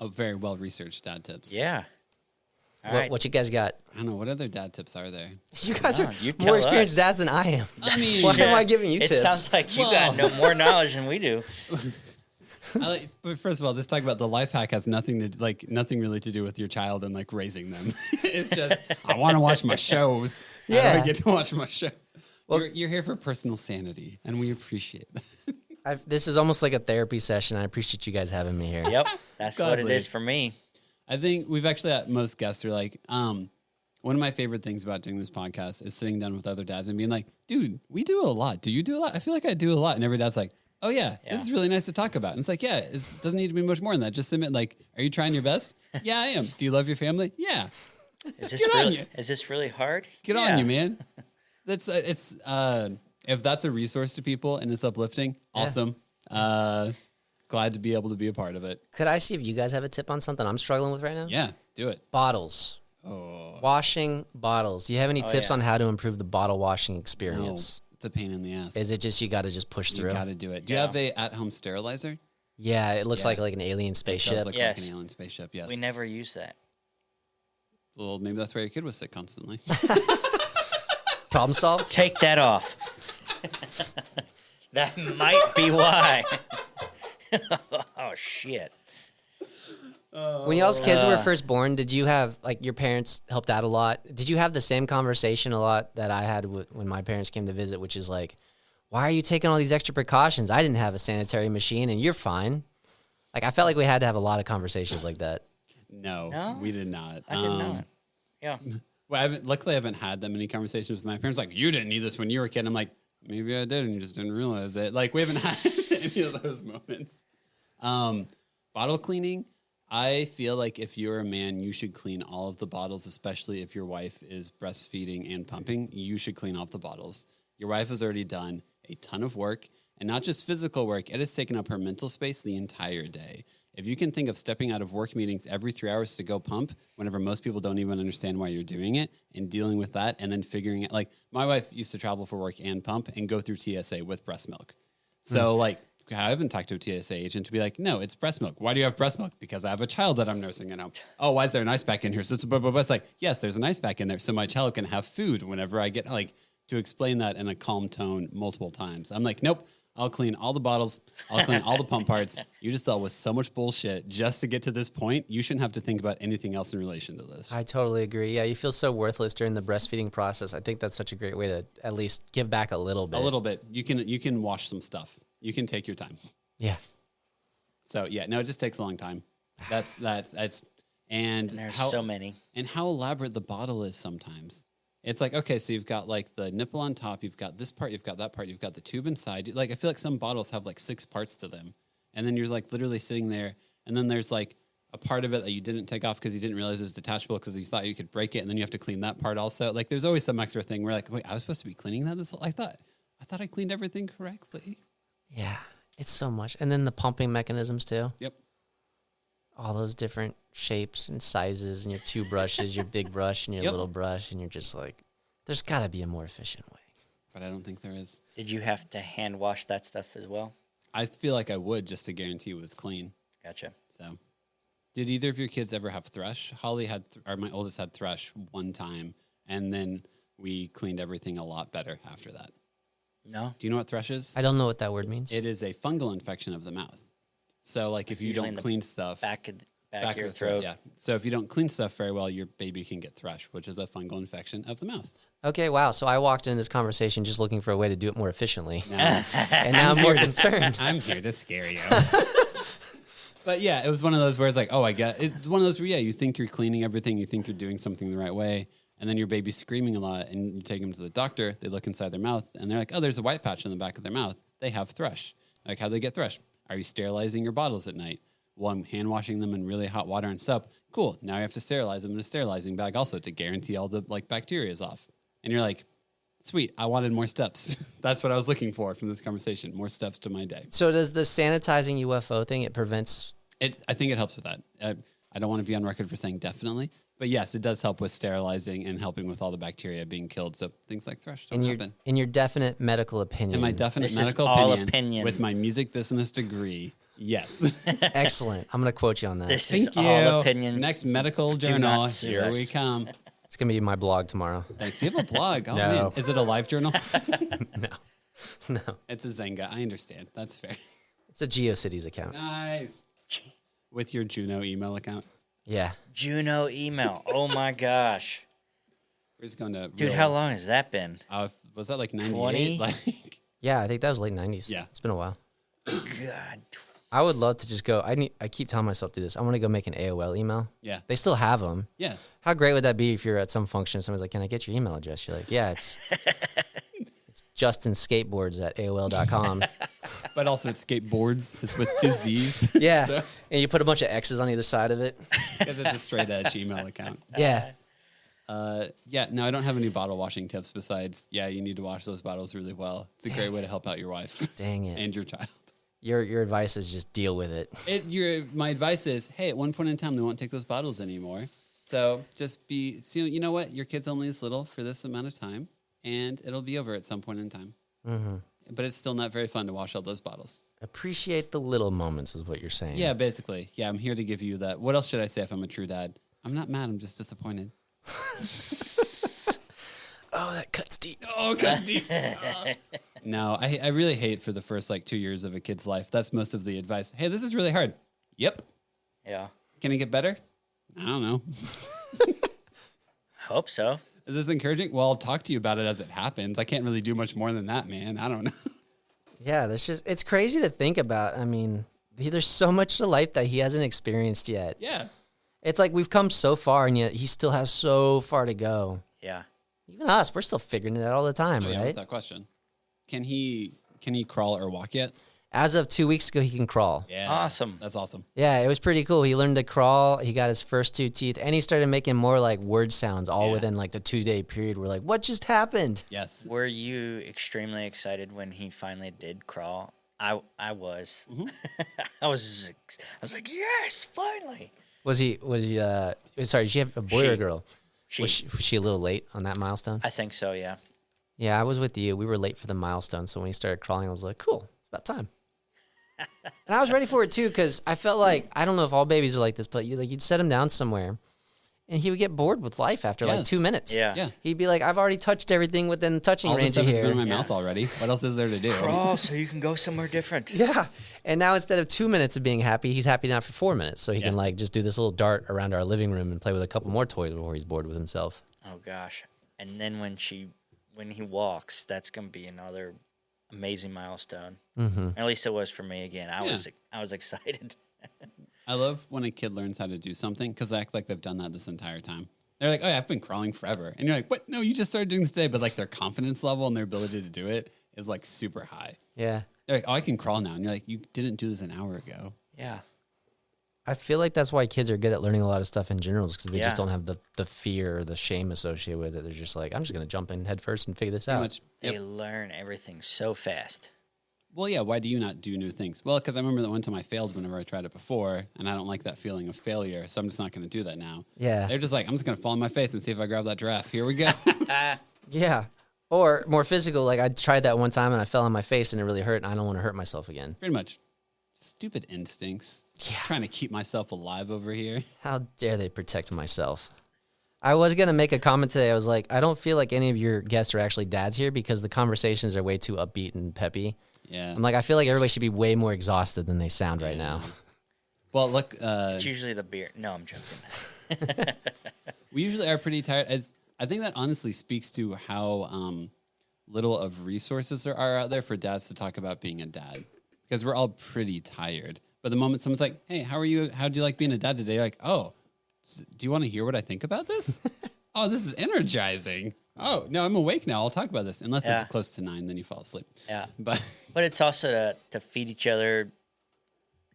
Oh, very well researched dad tips. Yeah. All right. What you guys got? I don't know what other dad tips are there. You guys No, are you tell more experienced us. dads than I am. I mean, Why am I giving you it tips? sounds like you got no more knowledge than we do. But first of all, this talk about the life hack has nothing really to do with your child and like raising them. It's just I want to watch my shows. How do Yeah. I get to watch my shows. Well- You're here for personal sanity, and we appreciate that. This is almost like a therapy session. I appreciate you guys having me here. Yep, that's what it Gladly. is for me. I think we've actually had most guests are like, one of my favorite things about doing this podcast is sitting down with other dads and being like, dude, we do a lot. Do you do a lot? I feel like I do a lot. And every dad's like, oh yeah, this is really nice to talk about. And it's like, yeah, it doesn't need to be much more than that. Just admit like, are you trying your best? Yeah, I am. Do you love your family? Yeah. Is Get on you. this really hard? Get Yeah. on you, man. That's if that's a resource to people and it's uplifting, awesome. Glad to be able to be a part of it. Could I see if you guys have a tip on something I'm struggling with right now? Yeah, do it. Bottles. Oh, Washing bottles. Do you have any tips yeah. on how to improve the bottle washing no, experience? it's a pain in the ass. Is it just you got to just push You through? got to do it. Do you Yeah. have a at-home sterilizer? Yeah, it looks Yeah. like an alien It spaceship. does look like Yes. an alien spaceship. Yes. We never use that. Well, maybe that's why your kid was sick constantly. Problem solved. Take that off. That might be why. Oh shit. When y'all's kids were first born, did you have like your parents helped out a lot? Did you have the same conversation a lot that I had when my parents came to visit, which is like, why are you taking all these extra precautions? I didn't have a sanitary machine, and you're fine. Like I felt like we had to have a lot of conversations like that. No, we did not. I did not. Yeah. Well, luckily, I haven't had that many conversations with my parents. Like, you didn't need this when you were a kid. I'm like, maybe I did, and you just didn't realize it. Like, we haven't had any of those moments. Bottle cleaning. I feel like if you're a man, you should clean all of the bottles, especially if your wife is breastfeeding and pumping. You should clean off the bottles. Your wife has already done a ton of work, and not just physical work. It has taken up her mental space the entire day. If you can think of stepping out of work meetings every 3 hours to go pump, whenever most people don't even understand why you're doing it, and dealing with that, and then figuring it, like my wife used to travel for work and pump and go through TSA with breast milk. So like, I haven't talked to a TSA agent to be like, no, it's breast milk. Why do you have breast milk? Because I have a child that I'm nursing at home. Oh, why is there an ice pack in here? So it's like, yes, there's an ice pack in there. So my child can have food whenever I get like to explain that in a calm tone multiple times. I'm like, nope, I'll clean all the bottles. I'll clean all the pump parts. You just dealt with so much bullshit just to get to this point. You shouldn't have to think about anything else in relation to this. I totally agree. Yeah, you feel so worthless during the breastfeeding process. I think that's such a great way to at least give back a little bit. A little bit. You can wash some stuff. You can take your time. Yeah. So yeah, no, it just takes a long time. That's and There's so many. And how elaborate the bottle is sometimes. It's like, okay, so you've got like the nipple on top, you've got this part, you've got that part, you've got the tube inside. Like I feel like some bottles have like 6 parts to them. And then you're like literally sitting there, and then there's like a part of it that you didn't take off because you didn't realize it was detachable because you thought you could break it, and then you have to clean that part also. Like there's always some extra thing where like, wait, I was supposed to be cleaning that this whole I thought I cleaned everything correctly. Yeah. It's so much. And then the pumping mechanisms too. Yep. All those different shapes and sizes, and your 2 brushes, your big brush and your little brush, and you're just like, there's got to be a more efficient way. But I don't think there is. Did you have to hand wash that stuff as well? I feel like I would just to guarantee it was clean. Gotcha. So, did either of your kids ever have thrush? Holly had, or my oldest had thrush one time, and then we cleaned everything a lot better after that. No. Do you know what thrush is? I don't know what that word means. It is a fungal infection of the mouth. So, like, if you Usually don't in clean stuff, Back of your of the throat. yeah. So, if you don't clean stuff very well, your baby can get thrush, which is a fungal infection of the mouth. Okay, wow. So I walked into this conversation just looking for a way to do it more efficiently. No. And now I'm more concerned. I'm here to scare you. But yeah, it was one of those where it's like, oh, I get it's one of those where, yeah, you think you're cleaning everything, you think you're doing something the right way, and then your baby's screaming a lot, and you take them to the doctor, they look inside their mouth, and they're like, oh, there's a white patch in the back of their mouth. They have thrush. Like, how do they get thrush? Are you sterilizing your bottles at night? Well, I'm hand washing them in really hot water and soap. Cool. Now you have to sterilize them in a sterilizing bag also to guarantee all the like bacteria is off. And you're like, sweet, I wanted more steps. That's what I was looking for from this conversation, more steps to my day. So does the sanitizing UFO thing, it prevents... I think it helps with that. I don't want to be on record for saying definitely, but yes, it does help with sterilizing and helping with all the bacteria being killed. So things like thrush don't happen. In your definite medical opinion. In my definite This medical is all opinion, opinion. with my music business degree, yes. Excellent. I'm going to quote you on that. This is Thank you. all opinion. Next medical Do journal. not sue Here us. we come. It's going to be my blog tomorrow. Thanks. You have a blog. Oh, No. man. Is it a live journal? No. It's a Zynga. I understand. That's fair. It's a GeoCities account. Nice. With your Juno email account. Yeah. Juno email. Oh my gosh. We're just going to... Dude, how long has that been? Was that like 98? 20? Like, Yeah, I think that was late 90s. Yeah. It's been a while. God. I would love to just go... I keep telling myself to do this. I want to go make an AOL email. yeah. They still have them. Yeah. How great would that be if you're at some function and someone's like, can I get your email address? You're like, yeah, it's justinskateboards@aol.com. But also it's skateboards. It's with 2 Z's. Yeah. So, And you put a bunch of X's on either side of it. because it's a straight edge email account. Yeah. Yeah, no, I don't have any bottle washing tips besides, yeah, you need to wash those bottles really well. It's a great way to help out your wife Dang it. and your child. Your advice is just deal with it. My advice is, hey, at one point in time, they won't take those bottles anymore. So just you know what? Your kid's only this little for this amount of time, and it'll be over at some point in time. Mm-hmm. But it's still not very fun to wash all those bottles. Appreciate the little moments is what you're saying. Yeah, basically. Yeah, I'm here to give you that. What else should I say if I'm a true dad? I'm not mad. I'm just disappointed. Oh, that cuts deep. Oh, cuts deep. No, I really hate for the first like 2 years of a kid's life. That's most of the advice. Hey, this is really hard. Yep. Yeah. Can it get better? I don't know. Hope so. Is this encouraging? Well, I'll talk to you about it as it happens. I can't really do much more than that, man. I don't know. Yeah, it's crazy to think about. I mean, there's so much to life that he hasn't experienced yet. Yeah. It's like we've come so far, and yet he still has so far to go. Yeah. Even us, we're still figuring it out all the time, Oh, yeah, right? without question. Can he crawl or walk yet? As of 2 weeks ago, he can crawl. Yeah. Awesome. That's awesome. Yeah, it was pretty cool. He learned to crawl. He got his first 2 teeth, and he started making more like word sounds all Yeah. within like the 2-day period. We're like, what just happened? Yes. Were you extremely excited when he finally did crawl? I was. Mm-hmm. I was like, yes, finally. Was he sorry, did she have a boy or a She. girl? Was she a little late on that milestone? I think so, yeah. Yeah, I was with you. We were late for the milestone, so when he started crawling, I was like, cool, it's about time. And I was ready for it too, because I felt like, I don't know if all babies are like this, but you'd set him down somewhere, and he would get bored with life after like 2 minutes. Yeah. He'd be like, I've already touched everything within the touching All this range stuff of has here. been in my mouth already. What else is there to do? Crawl so you can go somewhere different. Yeah. And now instead of 2 minutes of being happy, he's happy now for 4 minutes. So he can like just do this little dart around our living room and play with a couple more toys before he's bored with himself. Oh gosh. And then when he walks, that's gonna be another amazing milestone. At least it was for me again. I was excited. I love when a kid learns how to do something because they act like they've done that this entire time. They're like, oh, yeah, I've been crawling forever. And you're like, what? No, you just started doing this today. But like their confidence level and their ability to do it is like super high. Yeah. They're like, oh, I can crawl now. And you're like, you didn't do this an hour ago. Yeah. I feel like that's why kids are good at learning a lot of stuff in general, because they just Yeah. don't have the fear or the shame associated with it. They're just like, I'm just going to jump in head first and figure this out. Much. They learn everything so fast. Well, yeah, why do you not do new things? Well, because I remember that one time I failed whenever I tried it before, and I don't like that feeling of failure, so I'm just not going to do that now. Yeah. They're just like, I'm just going to fall on my face and see if I grab that giraffe. Here we go. Yeah. Or more physical, like I tried that one time and I fell on my face and it really hurt and I don't want to hurt myself again. Pretty much. Stupid instincts. Yeah. Trying to keep myself alive over here. How dare they protect myself? I was going to make a comment today. I was like, I don't feel like any of your guests are actually dads here because the conversations are way too upbeat and peppy. Yeah. I'm like, I feel like everybody should be way more exhausted than they sound right now. Well, look, It's usually the beer. No, I'm joking. we usually are pretty tired. I think that honestly speaks to how little of resources there are out there for dads to talk about being a dad, because we're all pretty tired. But the moment someone's like, hey, how are you? How'd you like being a dad today? You're like, oh, do you want to hear what I think about this? Oh, this is energizing. Oh, no, I'm awake now. I'll talk about this. Unless Yeah. it's close to 9, then you fall asleep. Yeah. But But it's also to feed each other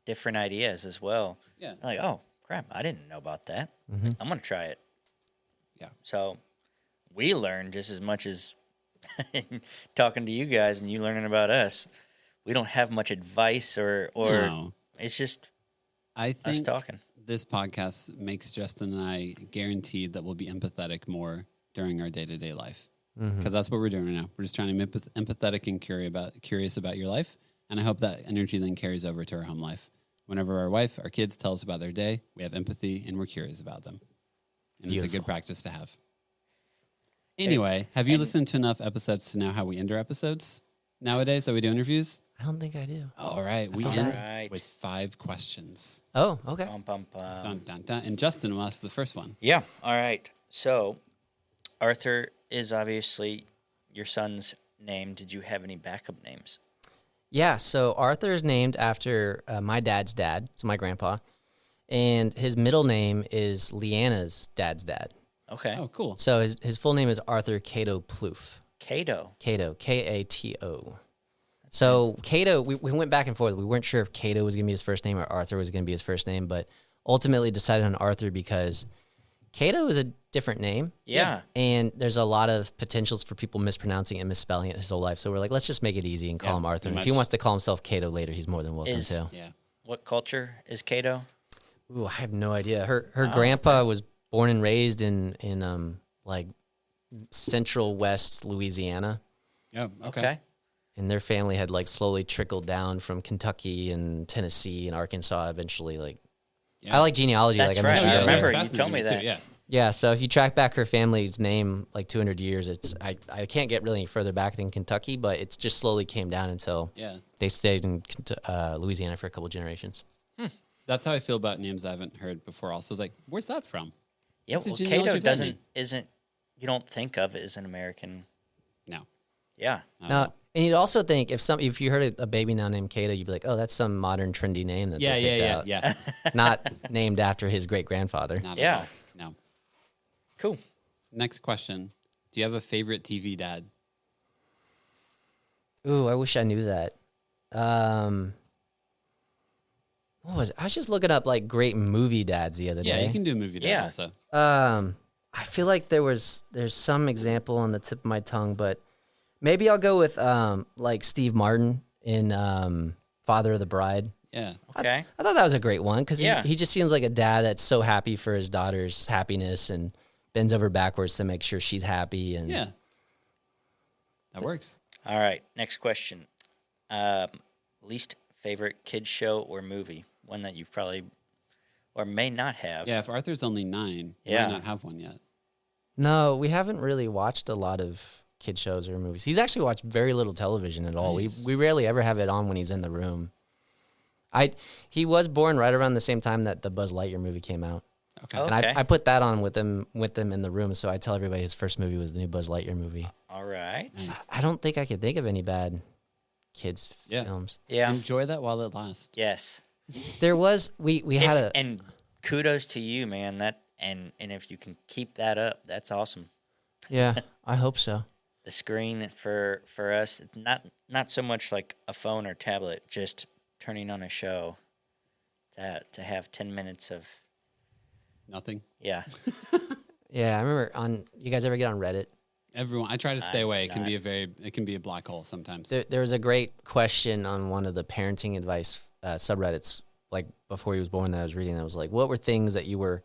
different ideas as well. yeah, Like, oh, crap, I didn't know about that. I'm going to try it. yeah. So we learn just as much as talking to you guys and you learning about us. We don't have much advice or No. it's just I us think talking. this podcast makes Justin and I guaranteed that we'll be empathetic more during our day-to-day life. Because that's what we're doing right now. We're just trying to be empathetic and curious about your life. And I hope that energy then carries over to our home life. Whenever our kids tell us about their day, we have empathy and we're curious about them. And it's a good practice to have. Anyway, have you listened to enough episodes to know how we end our episodes nowadays that we do interviews? I don't think I do. All right. We All end right. with 5 questions. Oh, okay. Bum, bum, bum. Dun, dun, dun. And Justin will ask the first one. Yeah. All right. So Arthur is obviously your son's name. Did you have any backup names? Yeah, so Arthur is named after my dad's dad, so my grandpa, and his middle name is Leanna's dad's dad. Okay. Oh, cool. So his full name is Arthur Cato Ploof. Cato. Cato, K-A-T-O. So Cato, we went back and forth. We weren't sure if Cato was going to be his first name or Arthur was going to be his first name, but ultimately decided on Arthur because Cato is a different name. Yeah. And there's a lot of potentials for people mispronouncing it and misspelling it his whole life. So we're like, let's just make it easy and call him Arthur. And if he wants to call himself Cato later, he's more than welcome to. Yeah. What culture is Cato? Ooh, I have no idea. Her grandpa was born and raised in like central west Louisiana. Yeah. Okay. And their family had like slowly trickled down from Kentucky and Tennessee and Arkansas eventually. Like, Yeah. I like genealogy. That's like I right. mentioned I earlier. remember It's you told me fascinating that. too, yeah. Yeah, so if you track back her family's name like 200 years, I can't get really further back than Kentucky, but it just slowly came down until Yeah. they stayed in Louisiana for a couple generations. That's how I feel about names I haven't heard before. Also, it's like, where's that from? Yeah. What's the Well, genealogy Cato of that name? isn't. You don't think of it as an American. No. Yeah. Now, and you'd also think if you heard a baby now named Cato, you'd be like, oh, that's some modern trendy name that they picked out. Yeah. Not named after his great grandfather. Not Yeah. at all. No. Cool. Next question. Do you have a favorite TV dad? Ooh, I wish I knew that. What was it? I was just looking up like great movie dads the other Yeah, day. you can do a movie dad Yeah. also. I feel like there's some example on the tip of my tongue, but maybe I'll go with like Steve Martin in Father of the Bride. Yeah. Okay. I thought that was a great one because Yeah. he just seems like a dad that's so happy for his daughter's happiness and bends over backwards to make sure she's happy. And Yeah. That works. All right. Next question. Least favorite kid show or movie? One that you've probably or may not have. Yeah, if Arthur's only 9, he might not have one yet. No, we haven't really watched a lot of kid shows or movies. He's actually watched very little television at all. Nice. We rarely ever have it on when he's in the room. He was born right around the same time that the Buzz Lightyear movie came out. Okay. Oh. And I put that on with him in the room, so I tell everybody his first movie was the new Buzz Lightyear movie. All right. Nice. I don't think I could think of any bad kids films. Yeah. Enjoy that while it lasts. Yes. There was we had a And kudos to you, man. And if you can keep that up, that's awesome. yeah. I hope so. The screen for us, not so much like a phone or tablet, just turning on a show to have 10 minutes of Nothing. yeah. Yeah, I remember you guys ever get on Reddit? Everyone, I try to stay away. It can not. be a black hole sometimes. There was a great question on one of the parenting advice subreddits, like before he was born, that I was reading. I was like, what were things that you were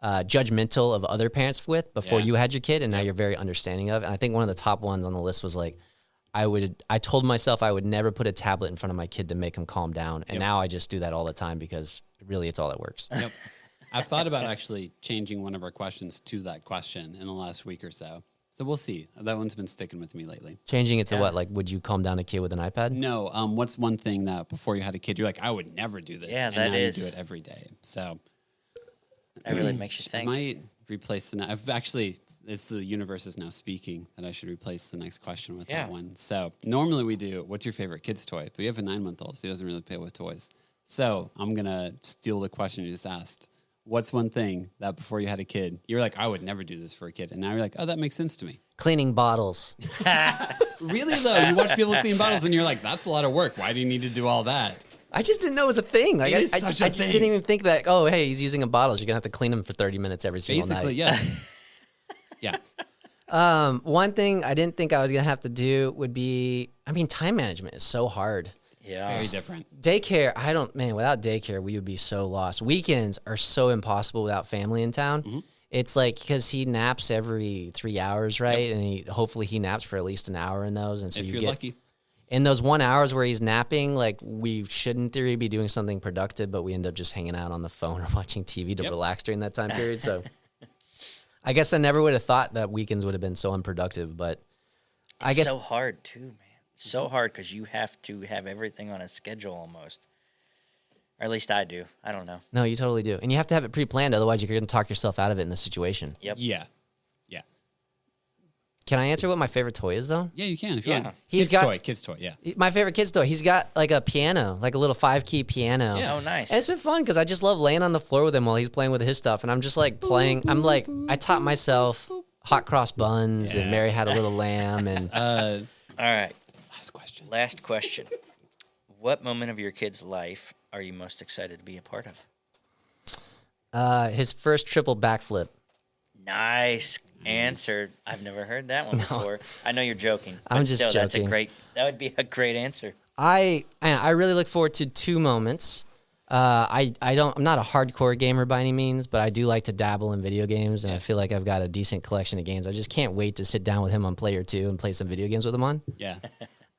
judgmental of other parents with before you had your kid, and now you're very understanding of? And I think one of the top ones on the list was like, I told myself I would never put a tablet in front of my kid to make him calm down, and now I just do that all the time because really it's all that works. Yep. I've thought about actually changing one of our questions to that question in the last week or so. So we'll see. That one's been sticking with me lately. Changing it to what? Like, would you calm down a kid with an iPad? No. What's one thing that before you had a kid, you're like, I would never do this. Yeah, and that now is. you do it every day. So That really makes you I think. might replace I've actually, it's the universe is now speaking that I should replace the next question with that one. So normally we do, what's your favorite kid's toy? But we have a 9-month-old, so he doesn't really play with toys. So I'm going to steal the question you just asked. What's one thing that before you had a kid, you were like, I would never do this for a kid. And now you're like, oh, that makes sense to me. Cleaning bottles. Really, though? You watch people clean bottles and you're like, that's a lot of work. Why do you need to do all that? I just didn't know it was a thing. Like, It is I such just a thing. didn't even think that, oh, hey, he's using a bottle. You're going to have to clean them for 30 minutes every single Basically, night. yeah. Yeah. One thing I didn't think I was going to have to do would be, time management is so hard. Yeah. Very different. Daycare, without daycare, we would be so lost. Weekends are so impossible without family in town. Mm-hmm. It's like, because he naps every 3 hours, right? And hopefully he naps for at least an hour in those. And so If you you're get, lucky. in those 1 hours where he's napping, like, we should in theory be doing something productive, but we end up just hanging out on the phone or watching TV to relax during that time period. So I guess I never would have thought that weekends would have been so unproductive, but I guess so hard too, man. So hard because you have to have everything on a schedule almost. Or at least I do. I don't know. no, you totally do. And you have to have it pre-planned, otherwise you're going to talk yourself out of it in the situation. Yep. Yeah. Yeah. Can I answer what my favorite toy is, though? Yeah, you can. If you want. He's Kid's toy, yeah. My favorite kid's toy. He's got like a piano, like a little 5-key piano. Yeah. Oh, nice. And it's been fun because I just love laying on the floor with him while he's playing with his stuff. And I'm just like playing. I taught myself hot cross buns and Mary Had a Little Lamb. And All right. Last question. What moment of your kid's life are you most excited to be a part of? his first triple backflip. Nice answer. I've never heard that one before. I know you're joking. I'm but just still, joking. That would be a great answer. I really look forward to 2 moments. I'm not a hardcore gamer by any means, but I do like to dabble in video games, and I feel like I've got a decent collection of games. I just can't wait to sit down with him on Player 2 and play some video games with him on. Yeah.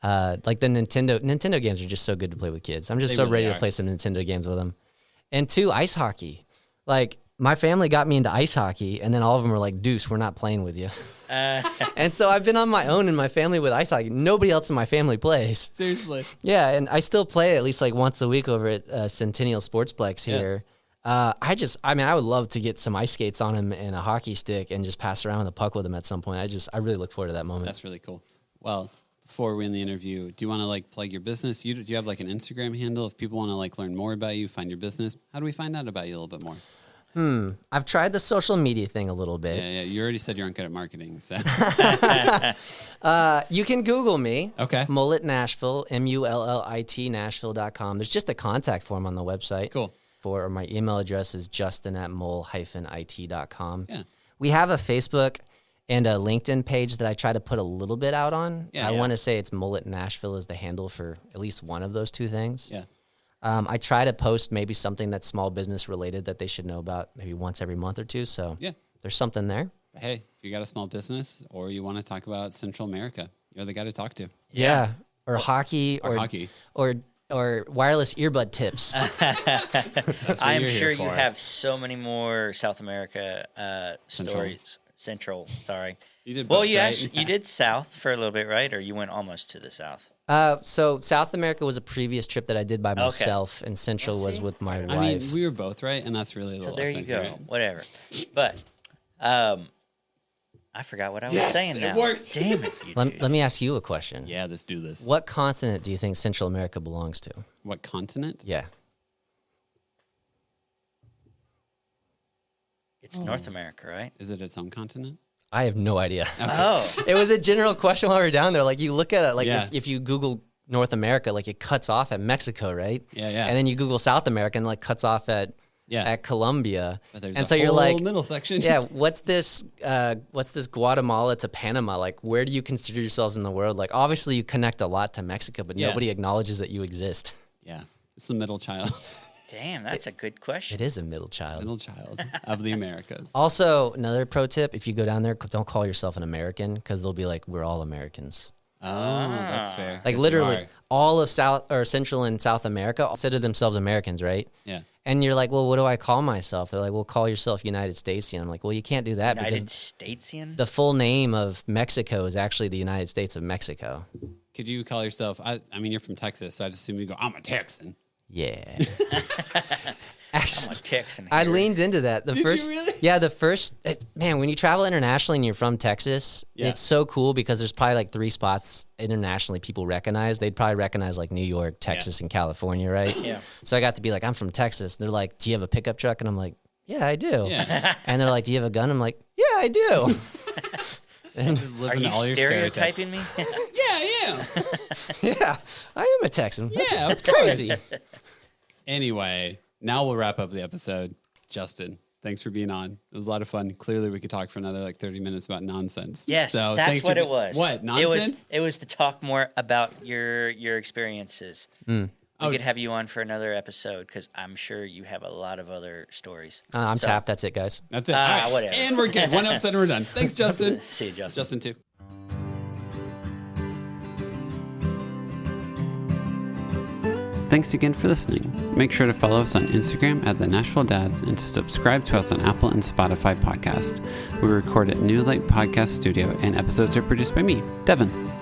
Like the Nintendo games are just so good to play with kids. I'm just so ready to play some Nintendo games with them. And 2, ice hockey. Like, my family got me into ice hockey, and then all of them were like, Deuce, we're not playing with you. And so I've been on my own in my family with ice hockey. Nobody else in my family plays. Seriously. Yeah, and I still play at least like once a week over at Centennial Sportsplex here. I would love to get some ice skates on him and a hockey stick and just pass around the puck with him at some point. I really look forward to that moment. That's really cool. Well, before we end the interview, do you want to like plug your business? Do you have like an Instagram handle? If people want to like learn more about you, find your business, how do we find out about you a little bit more? I've tried the social media thing a little bit. Yeah. You already said you aren't good at marketing, so. You can Google me. Okay. Mull-It Nashville, MULLIT Nashville.com. There's just a contact form on the website. Cool. Or my email address is justin@mull-it.com. Yeah. We have a Facebook and a LinkedIn page that I try to put a little bit out on. I want to say it's Mull-It Nashville is the handle for at least one of those 2 things. Yeah. I try to post maybe something that's small business related that they should know about maybe once every month or 2. So there's something there. Hey, if you got a small business or you want to talk about Central America, you're the guy to talk to. Yeah. Or hockey. Or hockey. Or or wireless earbud tips. I'm you're sure here you for. have so many more South America stories. Central, sorry. You did Well, both, you right? actually, you did South for a little bit, right? Or you went almost to the South? So South America was a previous trip that I did by myself, and Central was see? with my wife. I mean, we were both right, and that's really the So there you lesson go. here. Whatever. But I forgot what I was saying now. it works. Damn it, you dude. Let me ask you a question. Yeah, let's do this. What continent do you think Central America belongs to? What continent? Yeah. It's North America, right? Is it its own continent? I have no idea. Oh. It was a general question while we were down there. Like, you look at it, like, Yeah. if you Google North America, like, it cuts off at Mexico, right? Yeah, yeah. And then you Google South America, and, like, cuts off at Colombia. But there's and a so you're whole like, middle section. yeah, what's this Guatemala to Panama? Like, where do you consider yourselves in the world? Like, obviously you connect a lot to Mexico, but Yeah. nobody acknowledges that you exist. Yeah. It's the middle child. Damn, that's a good question. It is a middle child. Middle child of the Americas. Also, another pro tip, if you go down there, don't call yourself an American, because they'll be like, we're all Americans. Oh, that's fair. Like, Yes, you literally are. all of South or Central and South America consider themselves Americans, right? Yeah. And you're like, well, what do I call myself? They're like, well, call yourself United Statesian. I'm like, well, you can't do that United because Statesian? the full name of Mexico is actually the United States of Mexico. Could you call yourself, I mean, you're from Texas, so I just assume you go, I'm a Texan. Yeah. I'm Actually, a Texan I here. leaned into that. Did you really? Yeah, man, when you travel internationally and you're from Texas, Yeah. it's so cool because there's probably like 3 spots internationally people recognize. They'd probably recognize like New York, Texas, and California, right? Yeah. So I got to be like, I'm from Texas. They're like, do you have a pickup truck? And I'm like, yeah, I do. Yeah. And they're like, do you have a gun? I'm like, yeah, I do. Just Are living you all your stereotypes. stereotyping me? Yeah, I am. Yeah, I am a Texan. Yeah, That's of course. crazy. Anyway, now we'll wrap up the episode. Justin, thanks for being on. It was a lot of fun. Clearly, we could talk for another like 30 minutes about nonsense. Yes, so that's thanks what for it was. What, nonsense? It was to talk more about your experiences. We could have you on for another episode because I'm sure you have a lot of other stories. I'm So- tapped. That's it, guys. That's it. All right. Whatever. And we're good. One episode and we're done. Thanks, Justin. See you, Justin. Justin, too. Thanks again for listening. Make sure to follow us on Instagram at the Nashville Dads and to subscribe to us on Apple and Spotify podcast. We record at New Light Podcast Studio and episodes are produced by me, Devin.